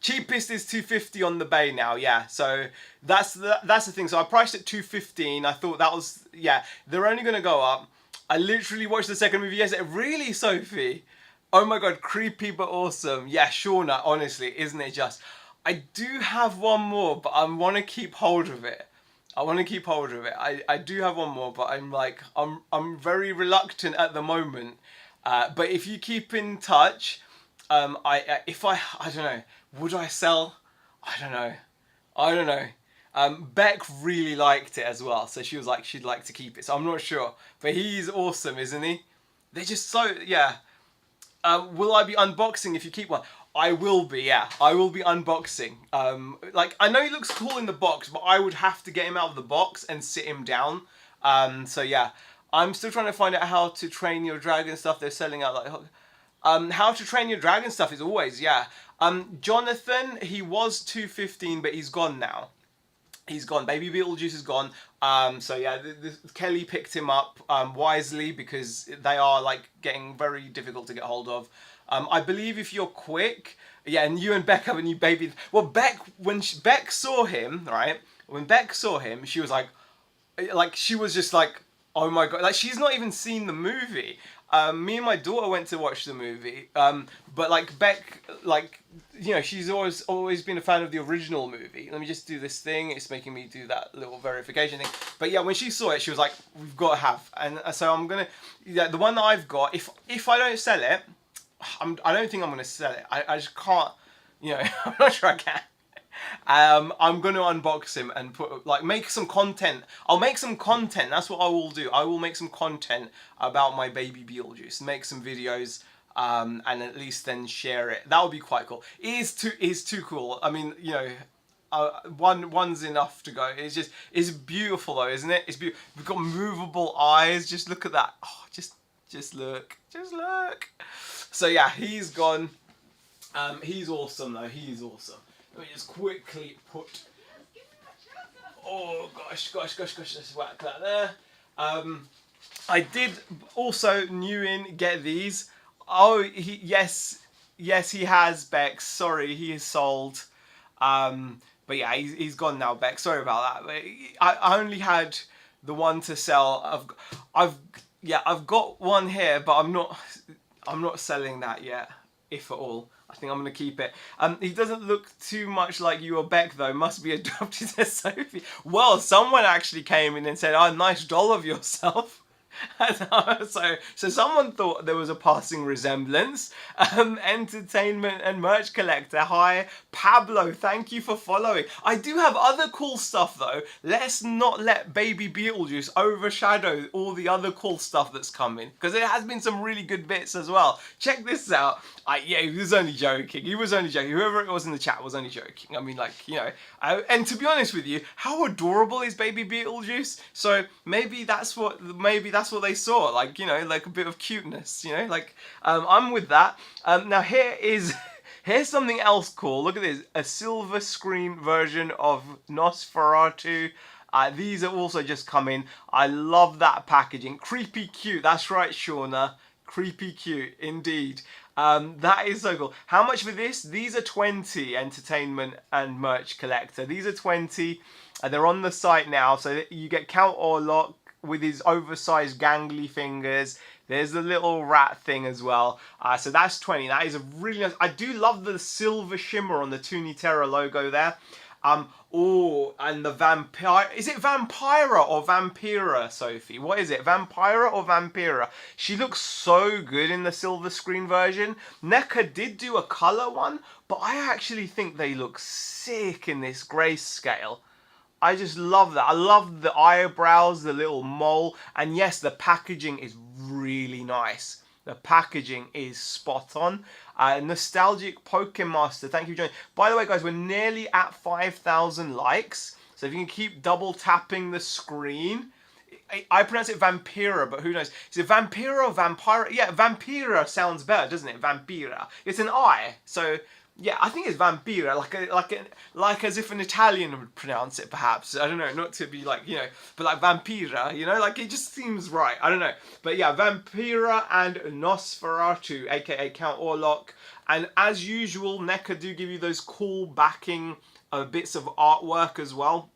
Cheapest is $250 on the Bay now, yeah. So that's the thing. So I priced it $215. I thought that was, yeah. They're only gonna go up. I literally watched the second movie yesterday. Really, Sophie? Oh my god, creepy but awesome. Yeah, Shauna, honestly, isn't it just? I do have one more, but I want to keep hold of it. I do have one more, but I'm like, I'm very reluctant at the moment. But if you keep in touch, I don't know, would I sell? I don't know. Beck really liked it as well, so she was like she'd like to keep it. So I'm not sure, but he's awesome, isn't he? They're just so, yeah. Will I be unboxing if you keep one? I will be, yeah. I will be unboxing. Like, I know he looks cool in the box, but I would have to get him out of the box and sit him down. So yeah, I'm still trying to find out how to train your dragon stuff. They're selling out like, how to train your dragon stuff is always, yeah. Jonathan, he was $215, but he's gone now. He's gone. Baby Beetlejuice is gone. So yeah, Kelly picked him up wisely, because they are like getting very difficult to get hold of. I believe if you're quick, yeah, and you and Beck have a new baby. Well, Beck, when Beck saw him, right? When Beck saw him, she was like she was just like, oh my god, like she's not even seen the movie. Me and my daughter went to watch the movie, but like Beck, like, you know, she's always been a fan of the original movie. Let me just do this thing. It's making me do that little verification thing. But yeah, when she saw it, she was like, we've got to have. And so I'm gonna, yeah, the one that I've got. If I don't sell it, I don't think I'm gonna sell it. I just can't. You know, I'm not sure I can. I'm going to unbox him and make some content. I'll make some content. That's what I will do. I will make some content about my baby Beetlejuice. Make some videos, and at least then share it. That would be quite cool. It is too cool. I mean, you know, one's enough to go. It's beautiful though, isn't it? It's beautiful. We've got movable eyes. Just look at that. Oh, just look. So yeah, he's gone. He's awesome though. He's awesome. Let me just quickly put. Oh gosh, let's whack that there. I did also get these. Oh, yes, he has, Bex. Sorry, he is sold. But yeah, he's gone now, Bex. Sorry about that. But I only had the one to sell. I've got one here, but I'm not selling that yet, if at all. I think I'm going to keep it. He doesn't look too much like you or Beck, though. Must be adopted, says Sophie. Well, someone actually came in and said, oh, nice doll of yourself. So someone thought there was a passing resemblance. Entertainment and merch collector. Hi, Pablo. Thank you for following. I do have other cool stuff though. Let's not let Baby Beetlejuice overshadow all the other cool stuff that's coming, because there has been some really good bits as well. Check this out. Yeah, he was only joking. Whoever it was in the chat was only joking. I mean, like, you know. And to be honest with you, how adorable is Baby Beetlejuice? So maybe that's what they saw. Like, you know, like a bit of cuteness. You know, like I'm with that. Now here is Here's something else cool. Look at this. A silver screen version of Nosferatu. These are also just come in. I love that packaging. Creepy cute. That's right, Shauna. Creepy cute, indeed. That is so cool. How much for this? These are 20, entertainment and merch collector. These are 20. They're on the site now. So you get Count Orlok with his oversized gangly fingers. There's the little rat thing as well. So that's 20. That is a really nice. I do love the silver shimmer on the Tooniterra logo there. Oh, and the vampire. Is it Vampira or Vampira, Sophie? What is it? Vampira or Vampira? She looks so good in the silver screen version. NECA did do a color one, but I actually think they look sick in this grayscale. I just love that. I love the eyebrows, the little mole, and yes, the packaging is really nice. The packaging is spot on. Nostalgic Pokemaster, thank you for joining. By the way, guys, we're nearly at 5,000 likes. So if you can keep double tapping the screen. I pronounce it Vampira, but who knows? Is it Vampira or Vampira? Yeah, Vampira sounds better, doesn't it? Vampira. It's an I, so yeah, I think it's Vampira, like as if an Italian would pronounce it, perhaps. I don't know, not to be like, you know, but like Vampira, you know, like it just seems right. I don't know, but yeah, Vampira and Nosferatu, aka Count Orlok, and as usual, NECA do give you those cool backing bits of artwork as well,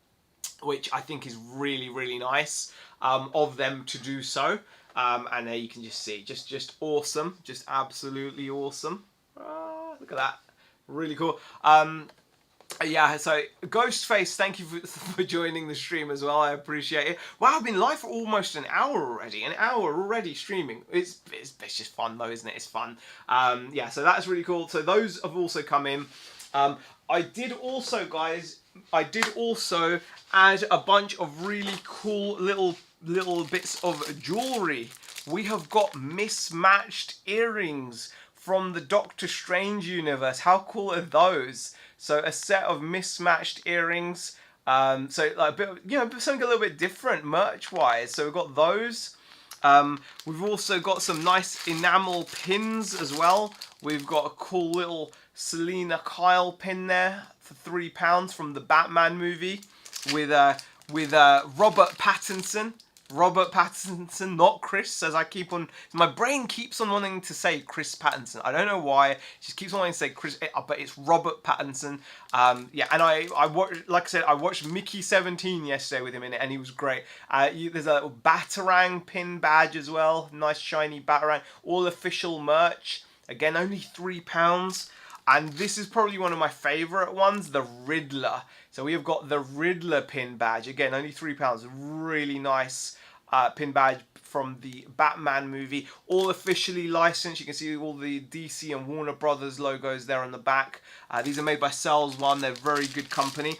which I think is really, really nice of them to do so. And there you can just see, just awesome, just absolutely awesome. Look at that. Really cool. Yeah, so Ghostface, thank you for joining the stream as well. I appreciate it. Wow, I've been live for almost an hour already. An hour already streaming. It's just fun though, isn't it? It's fun. Yeah, so that's really cool. So those have also come in. I did also, guys, add a bunch of really cool little bits of jewelry. We have got mismatched earrings from the Doctor Strange universe. How cool are those? So a set of mismatched earrings. So like a bit of, you know, something a little bit different merch wise. So we've got those. We've also got some nice enamel pins as well. We've got a cool little Selena Kyle pin there for £3 from the Batman movie with Robert Pattinson. Robert Pattinson, not Chris, as I keep on... My brain keeps on wanting to say Chris Pattinson. I don't know why. It just keeps on wanting to say Chris, but it's Robert Pattinson. Yeah, and I watched, like I said, I watched Mickey 17 yesterday with him in it, and he was great. There's a little Batarang pin badge as well. Nice shiny Batarang. All official merch. Again, only £3. And this is probably one of my favourite ones, the Riddler. So we have got the Riddler pin badge. Again, only £3. Really nice pin badge from the Batman movie. All officially licensed. You can see all the DC and Warner Brothers logos there on the back. These are made by Cells One. They're very good company.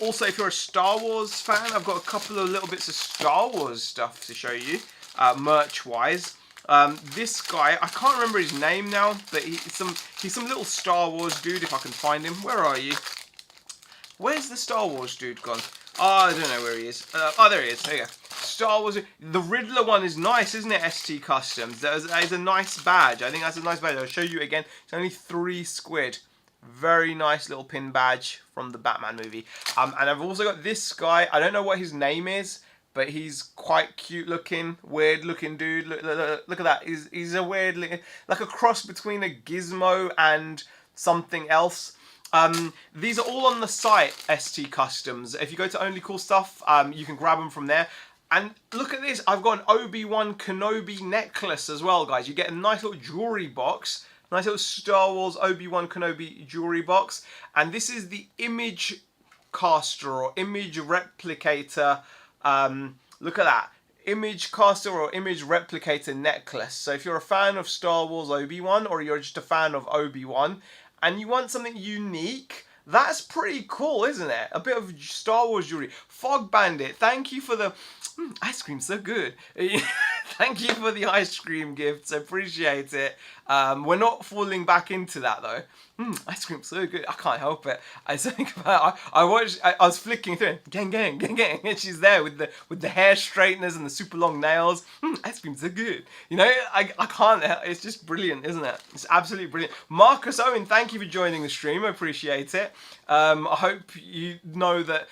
Also, if you're a Star Wars fan, I've got a couple of little bits of Star Wars stuff to show you, merch-wise. This guy, I can't remember his name now, but he's some little Star Wars dude, if I can find him. Where are you? Where's the Star Wars dude gone? Oh, I don't know where he is. Oh, there he is. There you go. Star Wars. The Riddler one is nice, isn't it, ST Customs? That is a nice badge. I think that's a nice badge. I'll show you again. It's only £3. Very nice little pin badge from the Batman movie. And I've also got this guy. I don't know what his name is, but he's quite cute looking, weird looking dude. Look at that. He's a weird, like a cross between a gizmo and something else. These are all on the site, ST Customs. If you go to Only Cool Stuff, you can grab them from there. And look at this. I've got an Obi-Wan Kenobi necklace as well, guys. You get a nice little jewelry box. Nice little Star Wars Obi-Wan Kenobi jewelry box. And this is the image caster or image replicator. Look at that. Image caster or image replicator necklace. So if you're a fan of Star Wars Obi-Wan, or you're just a fan of Obi-Wan and you want something unique, that's pretty cool, isn't it? A bit of Star Wars jewelry. Fog Bandit, thank you for the... ice cream's so good. Thank you for the ice cream gifts. Appreciate it. We're not falling back into that though. Ice cream's so good. I can't help it. I think about. I watched. I was flicking through it. Gang, gang, gang, gang, and she's there with the hair straighteners and the super long nails. Ice cream's so good. You know, I can't. It's just brilliant, isn't it? It's absolutely brilliant. Marcus Owen, thank you for joining the stream. I appreciate it. I hope you know that.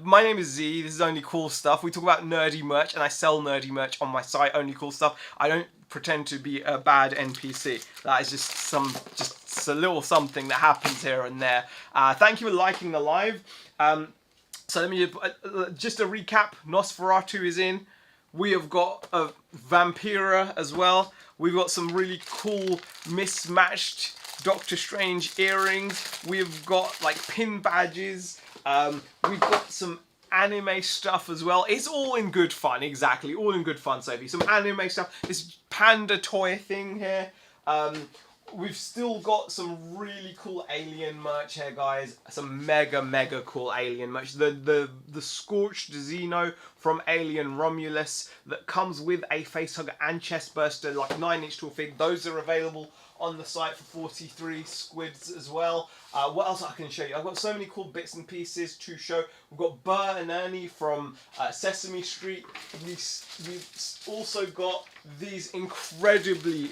My name is Z. This is Only Cool Stuff. We talk about nerdy merch, and I sell nerdy merch on my site, Only Cool Stuff. I don't pretend to be a bad NPC. That is just a little something that happens here and there. Thank you for liking the live. So let me just a recap. Nosferatu is in. We have got a Vampira as well. We've got some really cool mismatched Doctor Strange earrings. We've got like pin badges. We've got some anime stuff as well. It's all in good fun, exactly. All in good fun, Sophie. Some anime stuff. This panda toy thing here. We've still got some really cool alien merch here, guys. Some mega cool alien merch. The Scorched Xeno from Alien Romulus that comes with a facehugger and chest burster, like 9-inch tall fig. Those are available on the site for 43 squids as well. What else I can show you? I've got so many cool bits and pieces to show. We've got Bert and Ernie from Sesame Street. We've also got these incredibly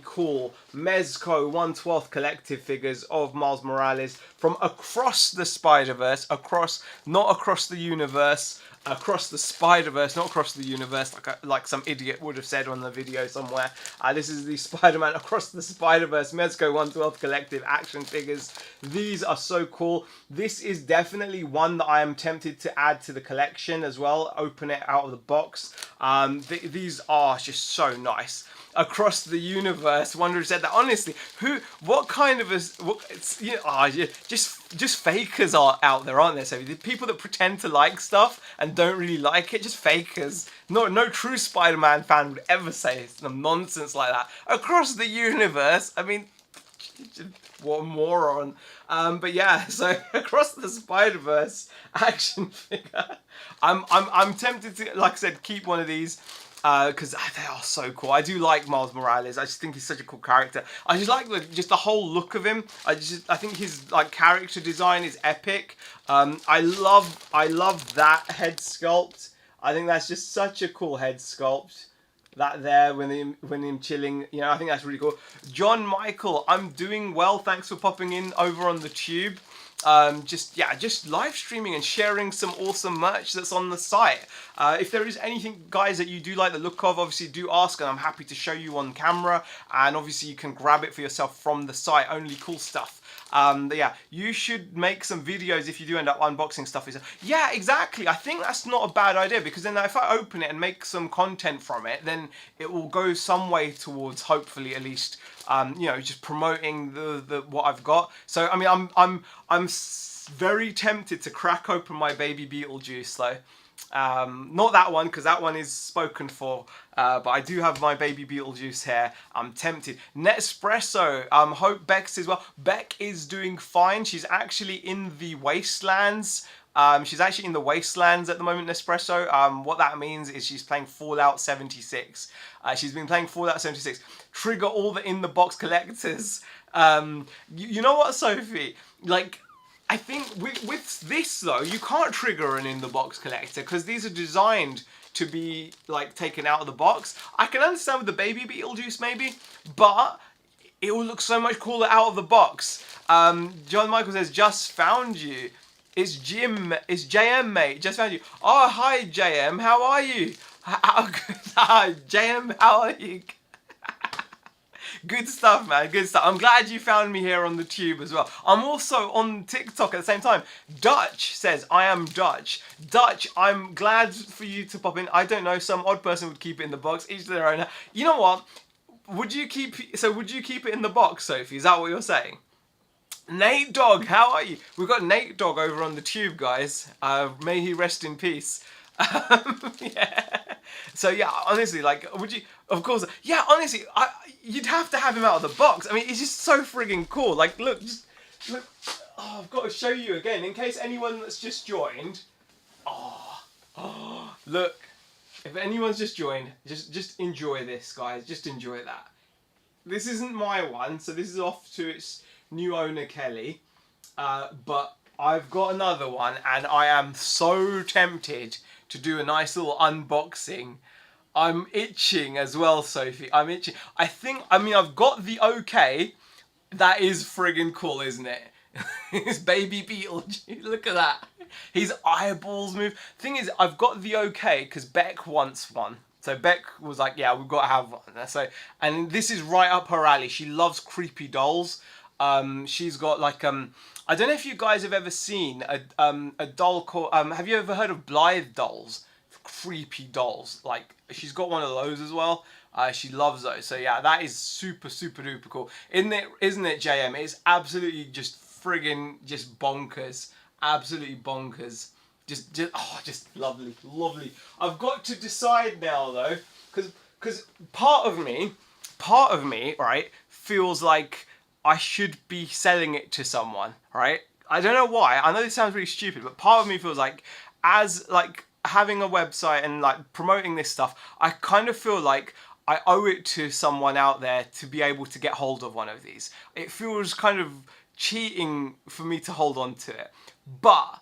cool Mezco 1/12 collective figures of Miles Morales from across the Spider-Verse, not across the universe, across the Spider-Verse, not across the universe, like some idiot would have said on the video somewhere. This is the Spider-Man across the Spider-Verse Mezco 1/12 collective action figures. These are so cool. This is definitely one that I am tempted to add to the collection as well. Open it out of the box. These are just so nice. Across the universe, Wonder said that. Honestly, what kind of just fakers are out there, aren't there? So the people that pretend to like stuff and don't really like it, just fakers. No true Spider-Man fan would ever say some nonsense like that. Across the universe, I mean, what a moron. But yeah, so across the Spider-Verse action figure, I'm tempted to, like I said, keep one of these. Because they are so cool. I do like Miles Morales. I just think he's such a cool character. I just like the whole look of him. I think his like character design is epic. I love that head sculpt. I think that's just such a cool head sculpt. That there when him chilling, you know, I think that's really cool. John Michael, I'm doing well. Thanks for popping in over on the tube. Just live streaming and sharing some awesome merch that's on the site. If there is anything, guys, that you do like the look of, obviously do ask and I'm happy to show you on camera, and obviously you can grab it for yourself from the site. Only Cool Stuff. But yeah, you should make some videos if you do end up unboxing stuff. Yeah, exactly. I think that's not a bad idea, because then if I open it and make some content from it, then it will go some way towards, hopefully at least, you know, just promoting the what I've got. So I mean, I'm very tempted to crack open my baby Beetlejuice though. Not that one, because that one is spoken for, but I do have my baby Beetlejuice here. I'm tempted. Nespresso, hope Beck's as well. Beck is doing fine. She's actually in the Wastelands. She's actually in the Wastelands at the moment, Nespresso. What that means is she's playing Fallout 76. She's been playing Fallout 76. Trigger all the in-the-box collectors. You know what, Sophie? Like, I think with this though, you can't trigger an in-the-box collector because these are designed to be like taken out of the box. I can understand with the baby Beetlejuice maybe, but it will look so much cooler out of the box. John Michael says, just found you. It's JM, mate. Just found you. Oh, hi JM. How are you? Hi JM. How are you? Good stuff, man. Good stuff. I'm glad you found me here on the tube as well. I'm also on TikTok at the same time. Dutch says, I am Dutch. Dutch, I'm glad for you to pop in. I don't know, some odd person would keep it in the box. Each to their own. You know what? Would you keep it in the box, Sophie? Is that what you're saying? Nate Dog, how are you? We've got Nate Dog over on the tube, guys. May he rest in peace. Yeah. So yeah, honestly, like, would you? Of course, yeah. Honestly, you'd have to have him out of the box. I mean, it's just so frigging cool. Like, look, just look. Oh, I've got to show you again in case anyone that's just joined. Oh, look. if anyone's just joined, just enjoy this, guys. Just enjoy that. This isn't my one, so this is off to its new owner, Kelly. But I've got another one, and I am so tempted to do a nice little unboxing. I'm itching as well, Sophie. I'm itching. I mean, I've got the okay. That is friggin' cool, isn't it? It's baby Beetlejuice. Look at that. His eyeballs move. Thing is, I've got the okay because Beck wants one. So Beck was like, yeah, we've got to have one. So, and this is right up her alley. She loves creepy dolls. She's got like, I don't know if you guys have ever seen a doll called, have you ever heard of Blythe dolls? Creepy dolls. Like, she's got one of those as well. She loves those. So yeah, that is super, super duper cool. Isn't it, JM? It's absolutely just friggin' just bonkers. Absolutely bonkers. Just lovely, lovely. I've got to decide now though, because part of me, right, feels like I should be selling it to someone, right? I don't know why. I know this sounds really stupid, but part of me feels like, as like having a website and like promoting this stuff, I kind of feel like I owe it to someone out there to be able to get hold of one of these. It feels kind of cheating for me to hold on to it, but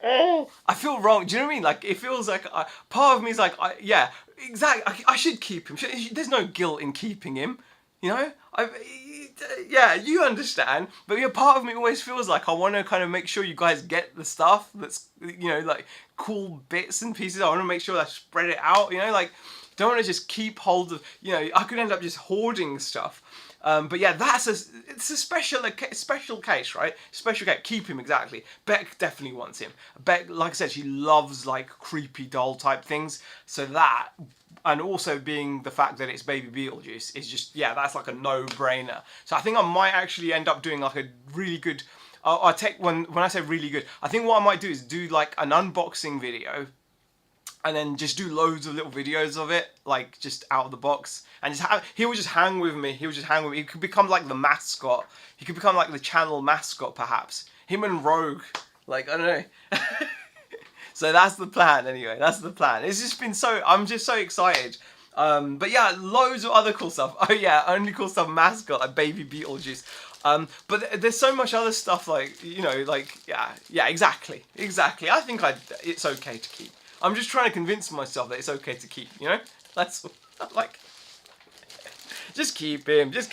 I feel wrong. Do you know what I mean? Like, it feels like part of me is like, yeah, exactly. I should keep him. There's no guilt in keeping him. You know, yeah, you understand. But yeah, part of me always feels like I want to kind of make sure you guys get the stuff that's, you know, like cool bits and pieces. I want to make sure that I spread it out. You know, like, don't want to just keep hold of. You know, I could end up just hoarding stuff. But yeah, it's a special case, right? Special case. Keep him, exactly. Beck definitely wants him. Beck, like I said, she loves like creepy doll type things. So that, and also being the fact that it's baby Beetlejuice is just, yeah, that's like a no-brainer. So I think I might actually end up doing like a really good, I'll take, when I say really good, I think what I might do is do like an unboxing video, and then just do loads of little videos of it, like just out of the box, and just he would just hang with me. He could become like the mascot. He could become like the channel mascot, perhaps. Him and Rogue, like, I don't know. So that's the plan, anyway. That's the plan. It's just been I'm just so excited. But yeah, loads of other cool stuff. Oh yeah, only cool stuff mascot, like baby Beetlejuice. But there's so much other stuff, like, you know, like, yeah, exactly. I think it's okay to keep. I'm just trying to convince myself that it's okay to keep, you know? That's, like, just keep him. But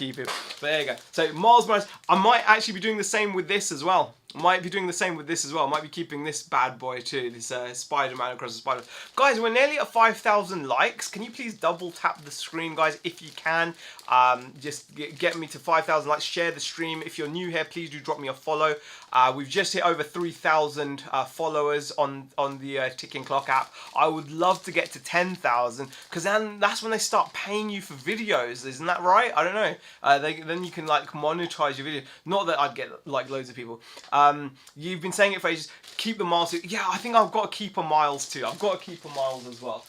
there you go. So, Miles Morales, I might actually be doing the same with this as well. I might be keeping this bad boy too, this Spider-Man Across the Spider-Verse. Guys, we're nearly at 5,000 likes. Can you please double tap the screen, guys, if you can? Just get me to 5,000 likes. Share the stream. If you're new here, please do drop me a follow. We've just hit over 3,000 followers on the Ticking Clock app. I would love to get to 10,000, because then that's when they start paying you for videos. Isn't that right? I don't know. Then you can like monetize your video. Not that I'd get like loads of people. You've been saying it for ages. Keep the miles. Yeah, I think I've got to keep a miles too. I've got to keep a miles as well.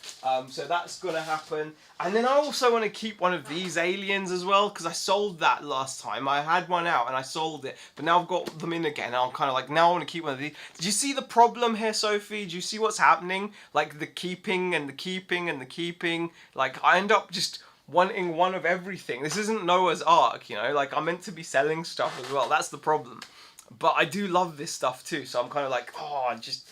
So that's going to happen. And then I also want to keep one of these aliens as well, because I sold that last time. I had one out and I sold it, but now I've got them in again. And I'm kind of like, now I want to keep one of these. Did you see the problem here, Sophie? Do you see what's happening? Like the keeping and the keeping and the keeping. Like, I end up just wanting one of everything. This isn't Noah's Ark, you know? Like, I'm meant to be selling stuff as well. That's the problem. But I do love this stuff too, so I'm kind of like, oh, just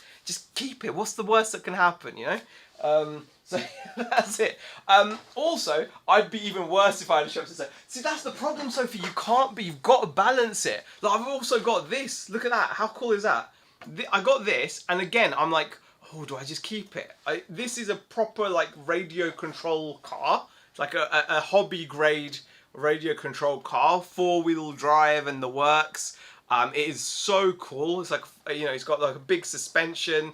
keep it. What's the worst that can happen, you know? So that's it. Also, I'd be even worse if I had a shop to say, see, that's the problem, Sophie. You can't be. You've got to balance it. Like, I've also got this. Look at that. How cool is that? I got this, and again, I'm like, oh, do I just keep it? This is a proper like radio control car. It's like a hobby grade radio control car, 4-wheel drive and the works. It is so cool. It's like, you know, it's got like a big suspension.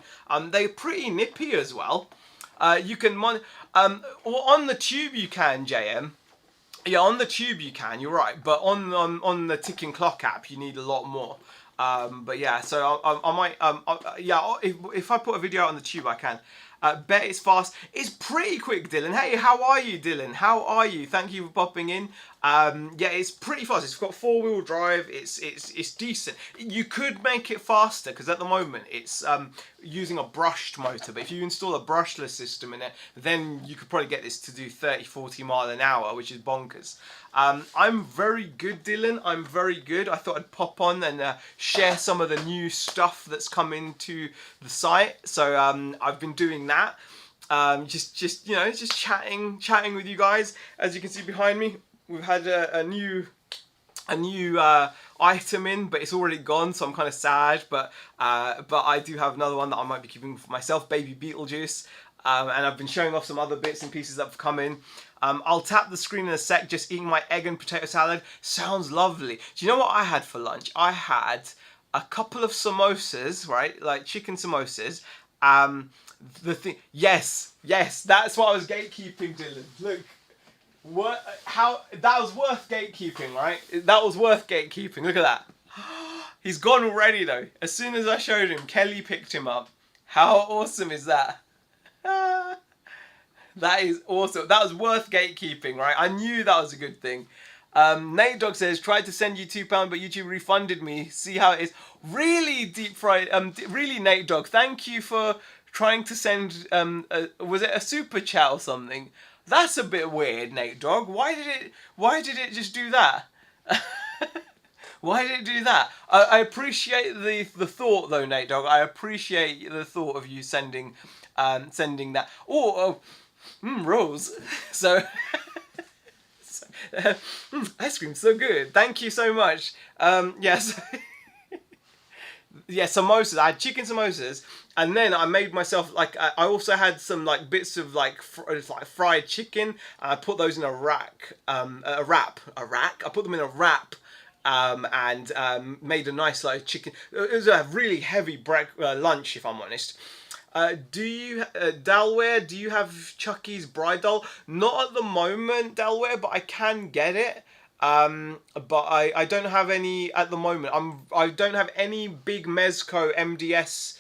They're pretty nippy as well. You can or on the tube you can, JM. Yeah, on the tube you can. You're right, but on the Ticking Clock app you need a lot more. But yeah, so I might. Yeah, if I put a video out on the tube, I can. Bet it's fast. It's pretty quick, Dylan. Hey, how are you, Dylan? How are you? Thank you for popping in. Yeah, it's pretty fast. It's got 4-wheel drive. It's decent. You could make it faster, because at the moment it's using a brushed motor, but if you install a brushless system in it, then you could probably get this to do 30-40 mile an hour, which is bonkers. I'm very good, Dylan. I'm very good. I thought I'd pop on and share some of the new stuff that's come into the site. So I've been doing that. Just you know, just chatting with you guys. As you can see behind me, we've had a new item in, but it's already gone, so I'm kind of sad. But I do have another one that I might be keeping for myself, Baby Beetlejuice. And I've been showing off some other bits and pieces that have come in. I'll tap the screen in a sec. Just eating my egg and potato salad. Sounds lovely. Do you know what I had for lunch? I had a couple of samosas, right? Like chicken samosas. Yes, that's what I was gatekeeping, Dylan. Look. What? How? That was worth gatekeeping, right? That was worth gatekeeping. Look at that. He's gone already, though. As soon as I showed him, Kelly picked him up. How awesome is that? That is awesome. That was worth gatekeeping, right? I knew that was a good thing. Nate Dog says, tried to send you £2, but YouTube refunded me. See how it is. Really, Deep Fried. Really, Nate Dog. Thank you for trying to send. Was it a super chat or something? That's a bit weird, Nate Dog. Why did it just do that? Why did it do that? I appreciate the thought, though, Nate Dog. I appreciate the thought of you sending that. Rose. So, ice cream's so good. Thank you so much. Yes. Yeah, samosas. I had chicken samosas, and then I made myself like I also had some like bits of like fried chicken, and I put those in a wrap. I put them in a wrap, and made a nice like chicken. It was a really heavy lunch, if I'm honest. Do you, Dalware? Do you have Chucky's Bride doll? Not at the moment, Dalware, but I can get it. But I don't have any at the moment. I don't have any big Mezco MDS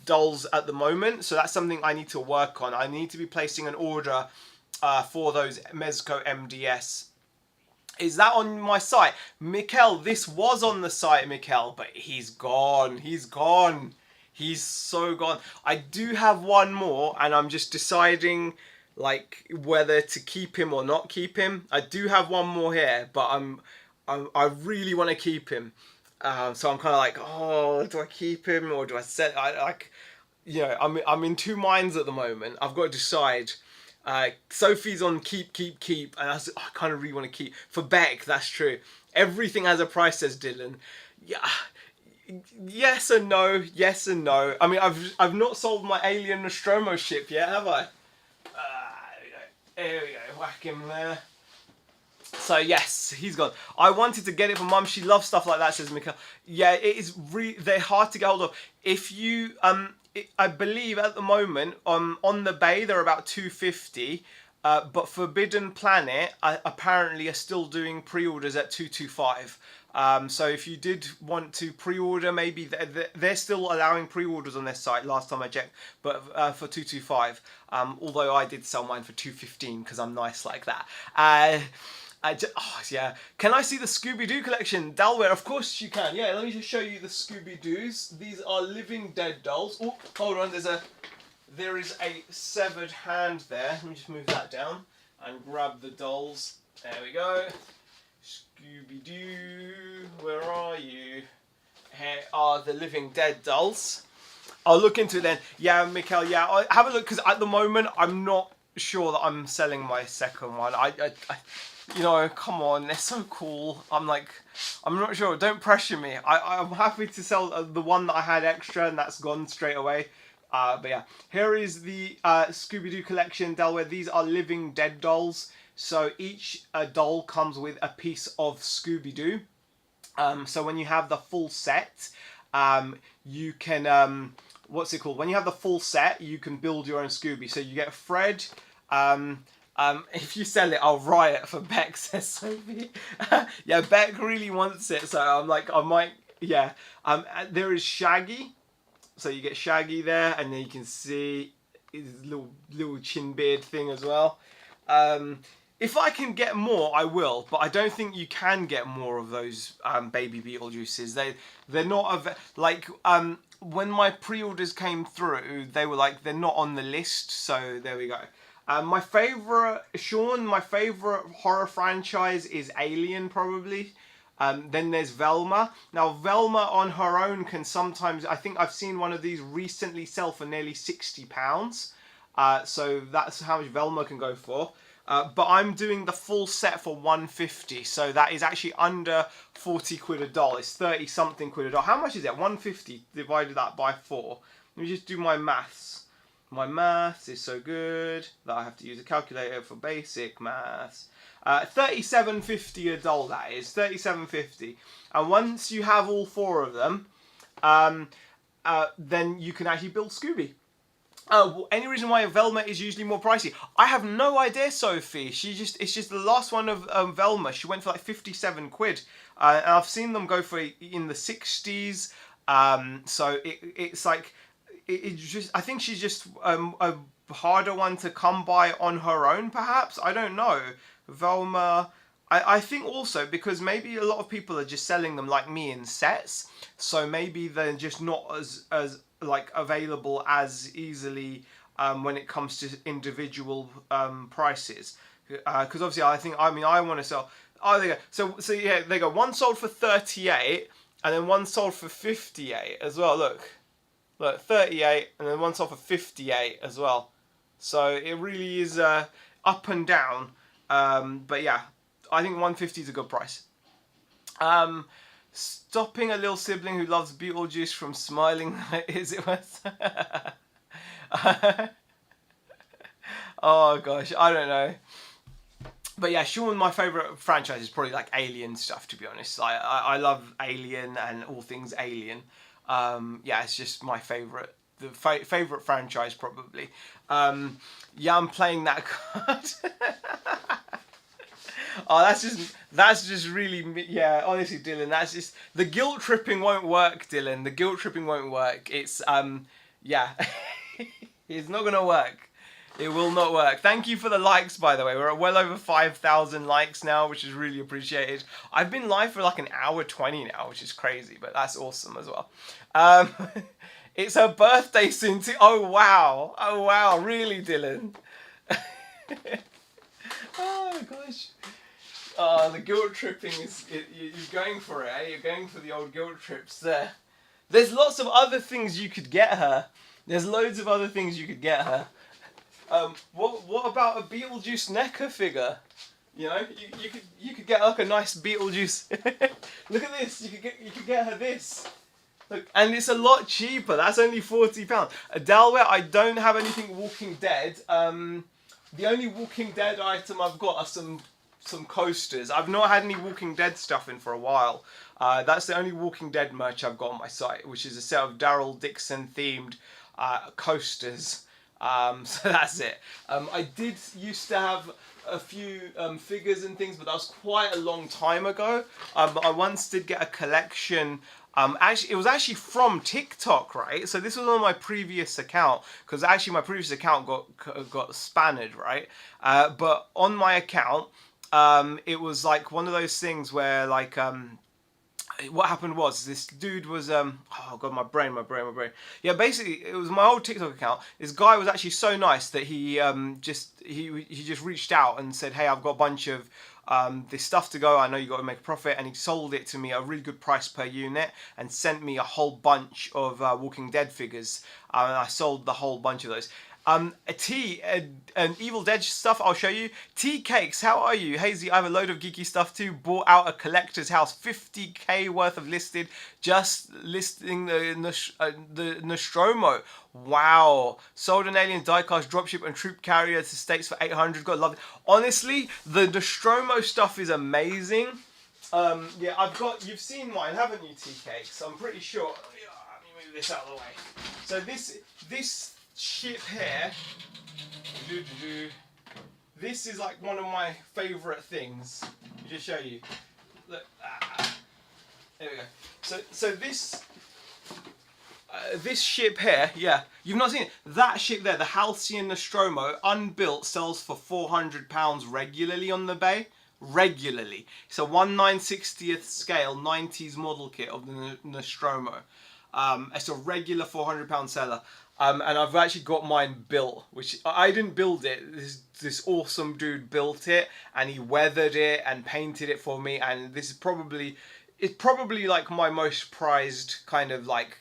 dolls at the moment, so that's something I need to work on. I need to be placing an order for those Mezco MDS. Is that on my site? Mikkel, this was on the site, Mikkel, but he's gone. He's gone. He's so gone. I do have one more, and I'm just deciding like whether to keep him or not keep him. I do have one more here, but I really want to keep him. So I'm kind of like, oh, do I keep him or do I set? You know, I'm in two minds at the moment. I've got to decide. Sophie's on keep, and I kind of really want to keep. For Beck, that's true. Everything has a price, says Dylan. Yeah. Yes and no. Yes and no. I mean, I've not sold my Alien Nostromo ship yet, have I? There we go. Whack him there. So yes, he's gone. I wanted to get it for Mum. She loves stuff like that, says Mika. Yeah, it is. They're hard to get hold of. If you, I believe at the moment, on the Bay they're about $250. But Forbidden Planet apparently are still doing pre-orders at $225. So if you did want to pre-order, maybe they're still allowing pre-orders on their site. Last time I checked, but for $225. Although I did sell mine for $215 because I'm nice like that. Yeah. Can I see the Scooby-Doo collection? Dalware, of course you can. Yeah, let me just show you the Scooby-Doos. These are Living Dead dolls. Oh, hold on. There is a severed hand there. Let me just move that down and grab the dolls. There we go. Scooby-Doo, where are you? Here are the Living Dead dolls. I'll look into it then. Yeah, Mikhail, yeah, I'll have a look, because at the moment, I'm not sure that I'm selling my second one. I you know, come on, they're so cool. I'm not sure. Don't pressure me. I'm happy to sell the one that I had extra, and that's gone straight away. But yeah, here is the Scooby-Doo collection, Delaware. These are Living Dead dolls. So each doll comes with a piece of Scooby-Doo. So when you have the full set, you can, what's it called? When you have the full set, you can build your own Scooby. So you get Fred. If you sell it, I'll riot for Beck, says Sophie. Yeah, Beck really wants it. So I'm like, I might, yeah. There is Shaggy. So you get Shaggy there, and then you can see his little chin beard thing as well. If I can get more, I will, but I don't think you can get more of those baby Beetlejuices. They're not like when my pre-orders came through, they were like, they're not on the list, so there we go. My favorite horror franchise is Alien, probably. Then there's Velma. Now, Velma on her own can sometimes, I think I've seen one of these recently sell for nearly £60. So that's how much Velma can go for. But I'm doing the full set for 150, so that is actually under 40 quid a doll. It's 30 something quid a doll. How much is it? 150 divided that by 4. Let me just do my maths. My maths is so good that I have to use a calculator for basic maths. 37.50 a doll, that is. 37.50. And once you have all 4 of them, then you can actually build Scooby. Any reason why Velma is usually more pricey? I have no idea, Sophie. It's just the last one of Velma. She went for like 57 quid. And I've seen them go for in the 60s. So it's like, I think she's just a harder one to come by on her own, perhaps. I don't know. Velma, I think also because maybe a lot of people are just selling them like me in sets. So maybe they're just not as like available as easily when it comes to individual prices, because obviously I want to sell. Oh, there you go. So yeah, they go. One sold for 38, and then one sold for 58 as well. Look, 38, and then one sold for 58 as well. So it really is up and down. But yeah, I think 150 is a good price. Stopping a little sibling who loves Beetlejuice from smiling, is it worth? Oh gosh, I don't know. But yeah, Sean, my favourite franchise is probably like Alien stuff, to be honest. I love Alien and all things Alien. Yeah, it's just my favourite. The favourite franchise, probably. Yeah, I'm playing that card. Oh, that's just really, yeah, honestly, Dylan, that's just, the guilt tripping won't work, Dylan. The guilt tripping won't work. It's, yeah, it's not going to work. It will not work. Thank you for the likes, by the way. We're at well over 5,000 likes now, which is really appreciated. I've been live for like an hour 20 now, which is crazy, but that's awesome as well. It's her birthday soon too. Oh, wow. Oh, wow. Really, Dylan? Oh, gosh. The guilt tripping you're going for it, eh? You're going for the old guilt trips there. There's lots of other things you could get her. There's loads of other things you could get her. What about a Beetlejuice NECA figure? You know, you could get like a nice Beetlejuice. Look at this. You could get her this. Look, and it's a lot cheaper. That's only £40. Dalware, I don't have anything Walking Dead. The only Walking Dead item I've got are some coasters. I've not had any Walking Dead stuff in for a while. That's the only Walking Dead merch I've got on my site, which is a set of Daryl Dixon themed coasters. So that's it. I did used to have a few figures and things, but that was quite a long time ago. But I once did get a collection. Actually, it was actually from TikTok, right? So this was on my previous account, because actually my previous account got spanned, right? But on my account, it was like one of those things where like what happened was this dude was oh god, my brain. Yeah, basically it was my old TikTok account. This guy was actually so nice that he just reached out and said, hey, I've got a bunch of this stuff to go. I know you got to make a profit, and he sold it to me at a really good price per unit and sent me a whole bunch of Walking Dead figures, and I sold the whole bunch of those. An Evil Dead stuff, I'll show you. Tea Cakes, how are you? Hazy, I have a load of geeky stuff too. Bought out a collector's house, 50k worth of listed, just listing the Nostromo. Wow. Sold an Alien diecast dropship and troop carrier to States for 800. God, love it. Honestly, the Nostromo stuff is amazing. Yeah, you've seen mine, haven't you, Tea Cakes? I'm pretty sure. Let me move this out of the way. So this ship here, this is like one of my favourite things. Let me just show you. Look, there we go. So this ship here, yeah, you've not seen it. That ship there, the Halcyon Nostromo, unbuilt, sells for £400 regularly on the bay. Regularly. It's a 1/960th scale 90s model kit of the Nostromo. It's a regular £400 seller. And I've actually got mine built, which I didn't build it. This awesome dude built it, and he weathered it and painted it for me. And this is probably like my most prized kind of like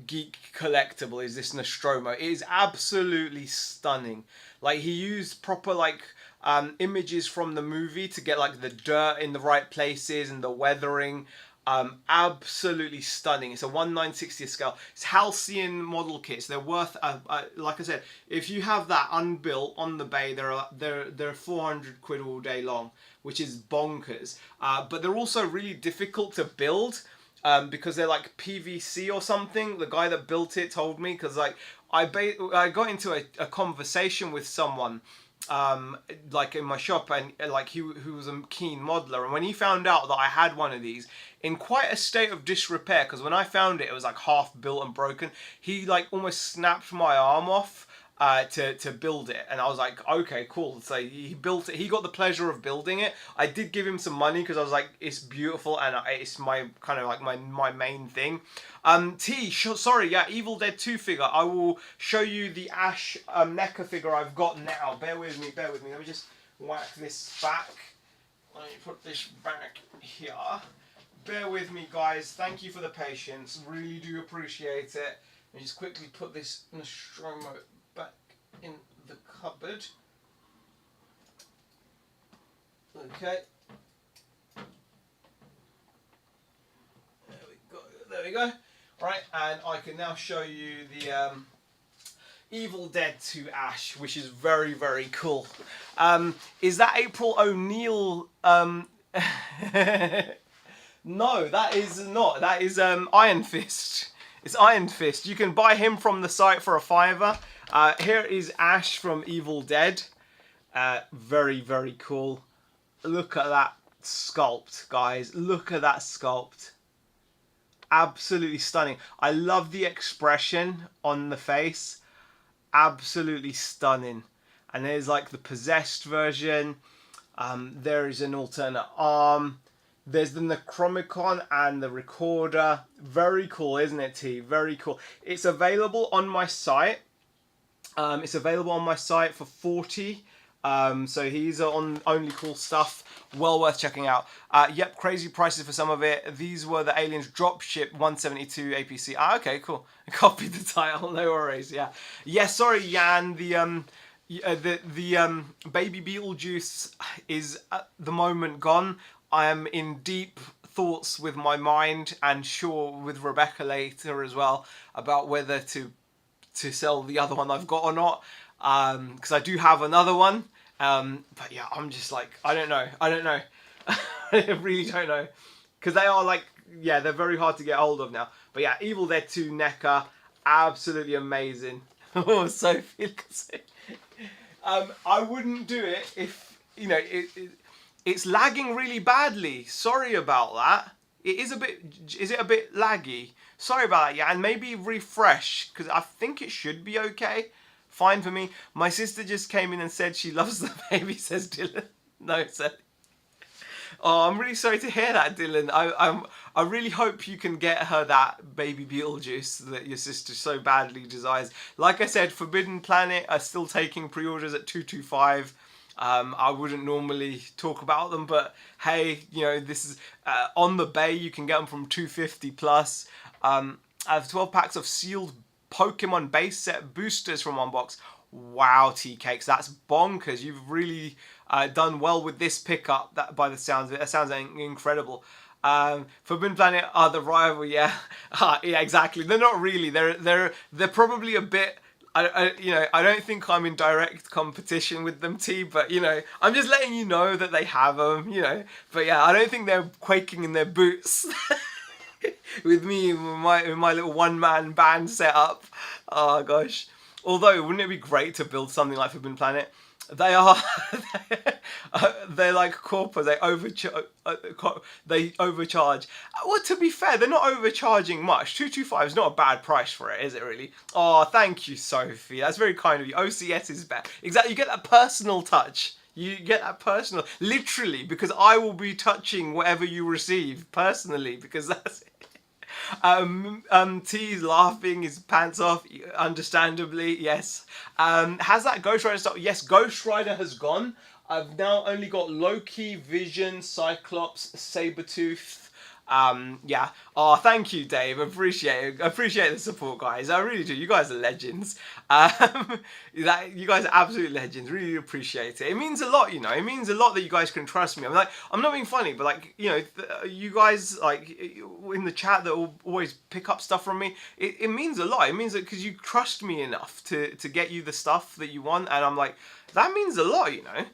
geek collectible is this Nostromo. It is absolutely stunning. Like he used proper like images from the movie to get like the dirt in the right places and the weathering. Absolutely stunning. It's a 1/960th scale. It's Halcyon model kits. They're worth, like I said, if you have that unbuilt on the bay, they're 400 quid all day long, which is bonkers. But they're also really difficult to build. Because they're like PVC or something. The guy that built it told me, because like I got into a conversation with someone like in my shop, and like he was a keen modeler, and when he found out that I had one of these in quite a state of disrepair, because when I found it was like half built and broken, he like almost snapped my arm off to build it, and I was like, okay, cool. So he built it. He got the pleasure of building it. I did give him some money because I was like, it's beautiful and it's my kind of like my main thing. Sorry, yeah, Evil Dead 2 figure. I will show you the Ash NECA figure I've got now. Bear with me. Let me just whack this back. Let me put this back here. Bear with me, guys. Thank you for the patience. Really do appreciate it. Let me just quickly put this Nostromo back in the cupboard. Okay. There we go. Right, and I can now show you the Evil Dead 2 Ash, which is very, very cool. Is that April O'Neil? No, that is not. That is Iron Fist. It's Iron Fist. You can buy him from the site for £5. Here is Ash from Evil Dead. Very, very cool. Look at that sculpt, guys. Look at that sculpt. Absolutely stunning. I love the expression on the face. Absolutely stunning. And there's like the possessed version. There is an alternate arm. There's the Necromicon and the Recorder. Very cool, isn't it, T? Very cool. It's available on my site. It's available on my site for 40. So he's on Only Cool Stuff. Well worth checking out. Yep, crazy prices for some of it. These were the Aliens Dropship 172 APC. Okay, cool. I copied the title. No worries. Yeah. Yeah. Sorry, Jan. The baby Beetlejuice is at the moment gone. I am in deep thoughts with my mind, and sure with Rebecca later as well, about whether to sell the other one I've got or not, because I do have another one, but yeah, I'm just like, I don't know I really don't know, because they are like, yeah, they're very hard to get hold of now. But yeah, Evil Dead 2 NECA, absolutely amazing. Oh, Sophie, I wouldn't do it if, you know, it's lagging really badly. Sorry about that. Is it a bit laggy? Sorry about that, yeah, and maybe refresh, because I think it should be okay. Fine for me. My sister just came in and said she loves the baby, says Dylan. No, said. Oh, I'm really sorry to hear that, Dylan. I really hope you can get her that baby Beetlejuice that your sister so badly desires. Like I said, Forbidden Planet are still taking pre-orders at 225. I wouldn't normally talk about them, but hey, you know, this is on the bay. You can get them from 250 plus. I have 12 packs of sealed Pokemon base set boosters from one box. Wow, tea cakes, that's bonkers. You've really done well with this pickup. That, by the sounds of it, that sounds incredible. Forbidden Planet are the rival, yeah, yeah, exactly. They're not really. They're probably a bit. You know, I don't think I'm in direct competition with them, T, but, you know, I'm just letting you know that they have them, you know. But yeah, I don't think they're quaking in their boots with me, with my little one-man band set up. Oh, gosh. Although, wouldn't it be great to build something like Forbidden Planet? They are, they're like corpos, they overcharge. Well, to be fair, they're not overcharging much. 225 is not a bad price for it, is it really? Oh, thank you, Sophie. That's very kind of you. OCS is better. Exactly, you get that personal touch. You get that personal, literally, because I will be touching whatever you receive, personally, because that's it. T's laughing his pants off, understandably, yes. Has that Ghost Rider stuff? Yes, Ghost Rider has gone. I've now only got Loki, Vision, Cyclops, Sabretooth. Yeah. Oh, thank you, Dave. Appreciate the support, guys. I really do. You guys are legends. You guys are absolute legends. Really appreciate it. It means a lot, you know. It means a lot that you guys can trust me. I'm like, I'm not being funny, but like, you know, you guys like in the chat that will always pick up stuff from me. It means a lot. It means that because you trust me enough to get you the stuff that you want, and I'm like, that means a lot, you know.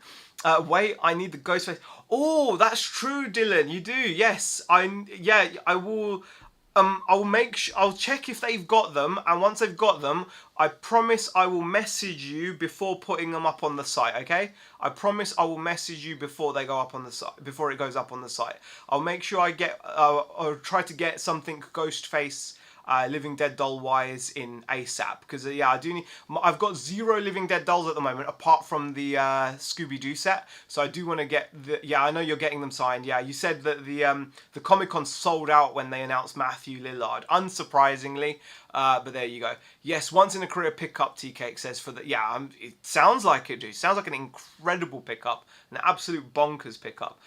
Wait, I need the ghost face. Oh, that's true, Dylan. You do. Yes, I will. I'll check if they've got them, and once they've got them, I promise I will message you before putting them up on the site. Okay? I promise I will message you before they go up on the site. Before it goes up on the site, I'll make sure I get. I'll try to get something Ghostface. Living Dead doll wise in ASAP, because yeah, I do need. I've got 0 Living Dead dolls at the moment apart from the Scooby Doo set, so I do want to get the. Yeah, I know you're getting them signed. Yeah, you said that the Comic Con sold out when they announced Matthew Lillard, unsurprisingly. But there you go. Yes, once in a career pickup. Tea Cake says for the it sounds like it, dude. Sounds like an incredible pickup, an absolute bonkers pickup.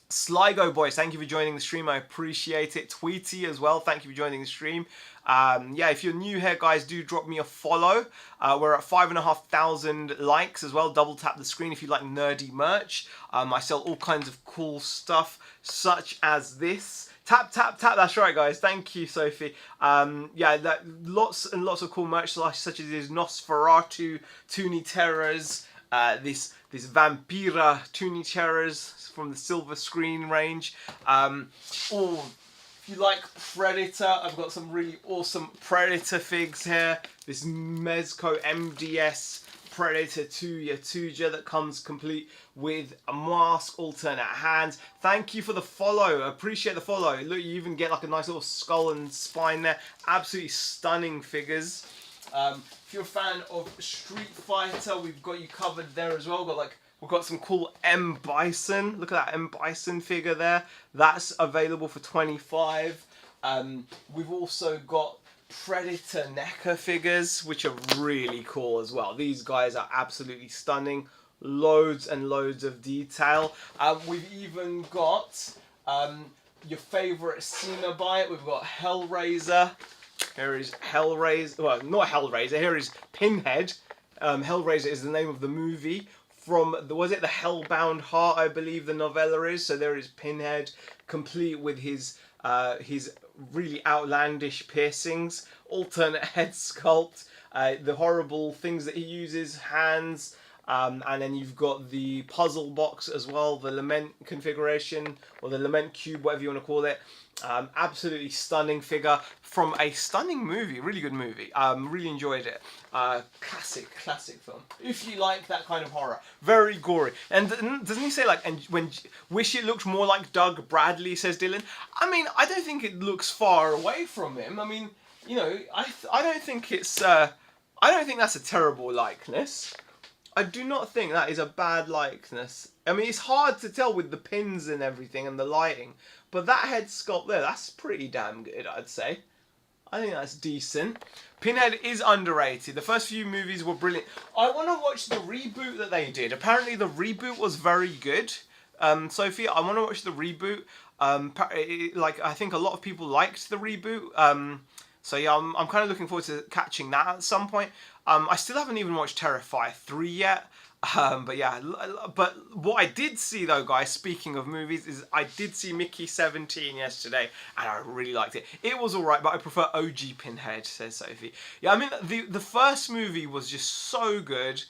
Sligo Boys, thank you for joining the stream. I appreciate it. Tweety as well, thank you for joining the stream. Yeah, if you're new here, guys, do drop me a follow. We're at 5,500 likes as well. Double tap the screen if you like nerdy merch. I sell all kinds of cool stuff, such as this. Tap, tap, tap. That's right, guys. Thank you, Sophie. Yeah, lots and lots of cool merch, such as these Nosferatu Toonie Terrors. This Vampira Toonie Terrors from the Silver Screen range. If you like Predator, I've got some really awesome Predator figs here. This Mezco MDS Predator Tuya that comes complete with a mask, alternate hands. Thank you for the follow. I appreciate the follow. Look, you even get like a nice little skull and spine there. Absolutely stunning figures. If you're a fan of Street Fighter, we've got you covered there as well. We've got some cool M Bison. Look at that M Bison figure there. That's available for 25. We've also got Predator NECA figures, which are really cool as well. These guys are absolutely stunning. Loads and loads of detail. We've even got your favourite Cenobite. We've got Hellraiser. Here is Hellraiser. Well, not Hellraiser. Here is Pinhead. Hellraiser is the name of the movie. From was it the Hellbound Heart, I believe the novella is. So there is Pinhead, complete with his really outlandish piercings, alternate head sculpt, the horrible things that he uses, hands, and then you've got the puzzle box as well, the Lament configuration, or the Lament cube, whatever you want to call it. Absolutely stunning figure from a stunning movie, really good movie. Really enjoyed it. Classic film. If you like that kind of horror, very gory. And doesn't he say like, and when wish it looked more like Doug Bradley, says Dylan. I mean, I don't think it looks far away from him. I mean, you know, I don't think it's I don't think that's a terrible likeness. I do not think that is a bad likeness. I mean, it's hard to tell with the pins and everything and the lighting, but that head sculpt there, that's pretty damn good, I'd say. I think that's decent. Pinhead is underrated. The first few movies were brilliant. I want to watch the reboot that they did. Apparently the reboot was very good. Sophie, I want to watch the reboot. I think a lot of people liked the reboot. So yeah, I'm kind of looking forward to catching that at some point. I still haven't even watched Terrifier 3 yet. But yeah, but what I did see though, guys, speaking of movies, is I did see Mickey 17 yesterday, and I really liked it. It was alright, but I prefer OG Pinhead, says Sophie. Yeah, I mean, the first movie was just so good.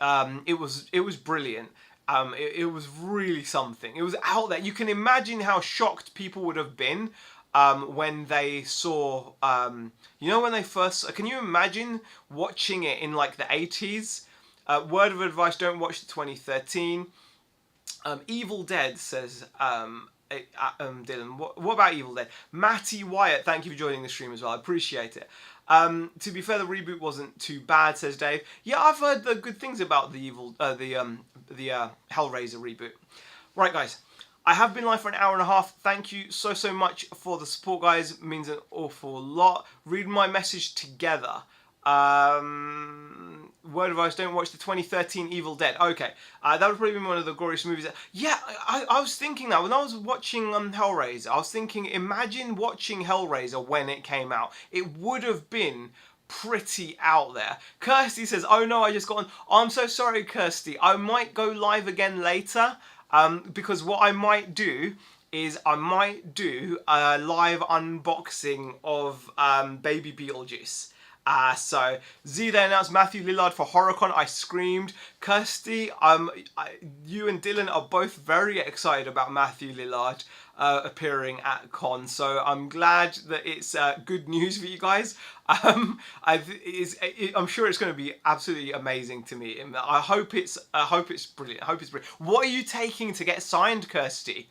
It was brilliant. It was really something. It was out there. You can imagine how shocked people would have been when they saw, you know, when they first, can you imagine watching it in like the 80s? Word of advice, don't watch the 2013. Evil Dead, says Dylan. What about Evil Dead? Matty Wyatt, thank you for joining the stream as well. I appreciate it. To be fair, the reboot wasn't too bad, says Dave. Yeah, I've heard the good things about the Hellraiser reboot. Right, guys. I have been live for an hour and a half. Thank you so much for the support, guys. It means an awful lot. Read my message together. Word of advice, don't watch the 2013 Evil Dead. Okay, that would probably be one of the glorious movies. Yeah, I was thinking that when I was watching Hellraiser, I was thinking, imagine watching Hellraiser when it came out. It would have been pretty out there. Kirsty says, oh no, I just got on. I'm so sorry, Kirsty. I might go live again later, because what I might do is I might do a live unboxing of Baby Beetlejuice. So Z then announced Matthew Lillard for HorrorCon. I screamed. Kirsty, you and Dylan are both very excited about Matthew Lillard appearing at con. So I'm glad that it's good news for you guys. I'm sure it's going to be absolutely amazing to meet him. I hope it's brilliant. I hope it's brilliant. What are you taking to get signed, Kirsty?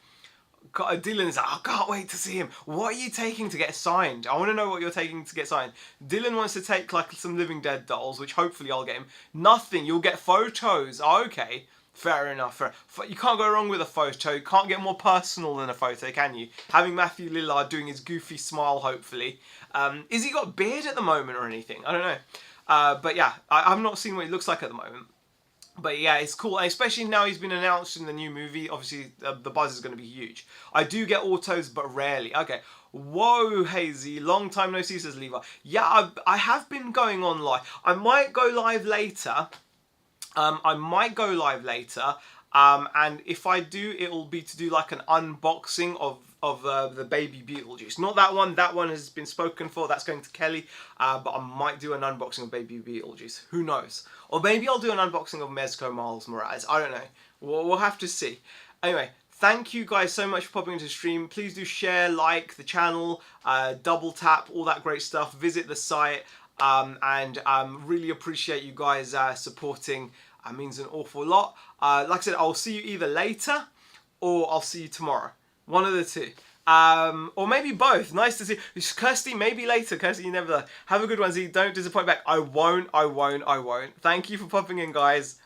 Dylan's like, I can't wait to see him. What are you taking to get signed? I want to know what you're taking to get signed. Dylan wants to take like some Living Dead dolls, which hopefully I'll get him. Nothing. You'll get photos. Oh, okay. Fair enough. You can't go wrong with a photo. You can't get more personal than a photo, can you? Having Matthew Lillard doing his goofy smile, hopefully. Is he got a beard at the moment or anything? I don't know. But yeah, I've not seen what he looks like at the moment. But yeah, it's cool, especially now he's been announced in the new movie. Obviously, the buzz is going to be huge. I do get autos, but rarely. Okay. Whoa, Hazy. Long time no see, says Levi. Yeah, I have been going on live. I might go live later. And if I do, it'll be to do like an unboxing of the Baby Beetlejuice. Not that one. That one has been spoken for. That's going to Kelly. But I might do an unboxing of Baby Beetlejuice. Who knows? Or maybe I'll do an unboxing of Mezco Miles Morales. I don't know. We'll have to see. Anyway, thank you guys so much for popping into the stream. Please do share, like the channel, double tap, all that great stuff. Visit the site. And really appreciate you guys supporting. It means an awful lot. Like I said, I'll see you either later or I'll see you tomorrow. One of the two. Or maybe both. Nice to see you. Kirsty, maybe later. Kirsty, you never know. Have a good one, Z. Don't disappoint back. I won't. Thank you for popping in, guys.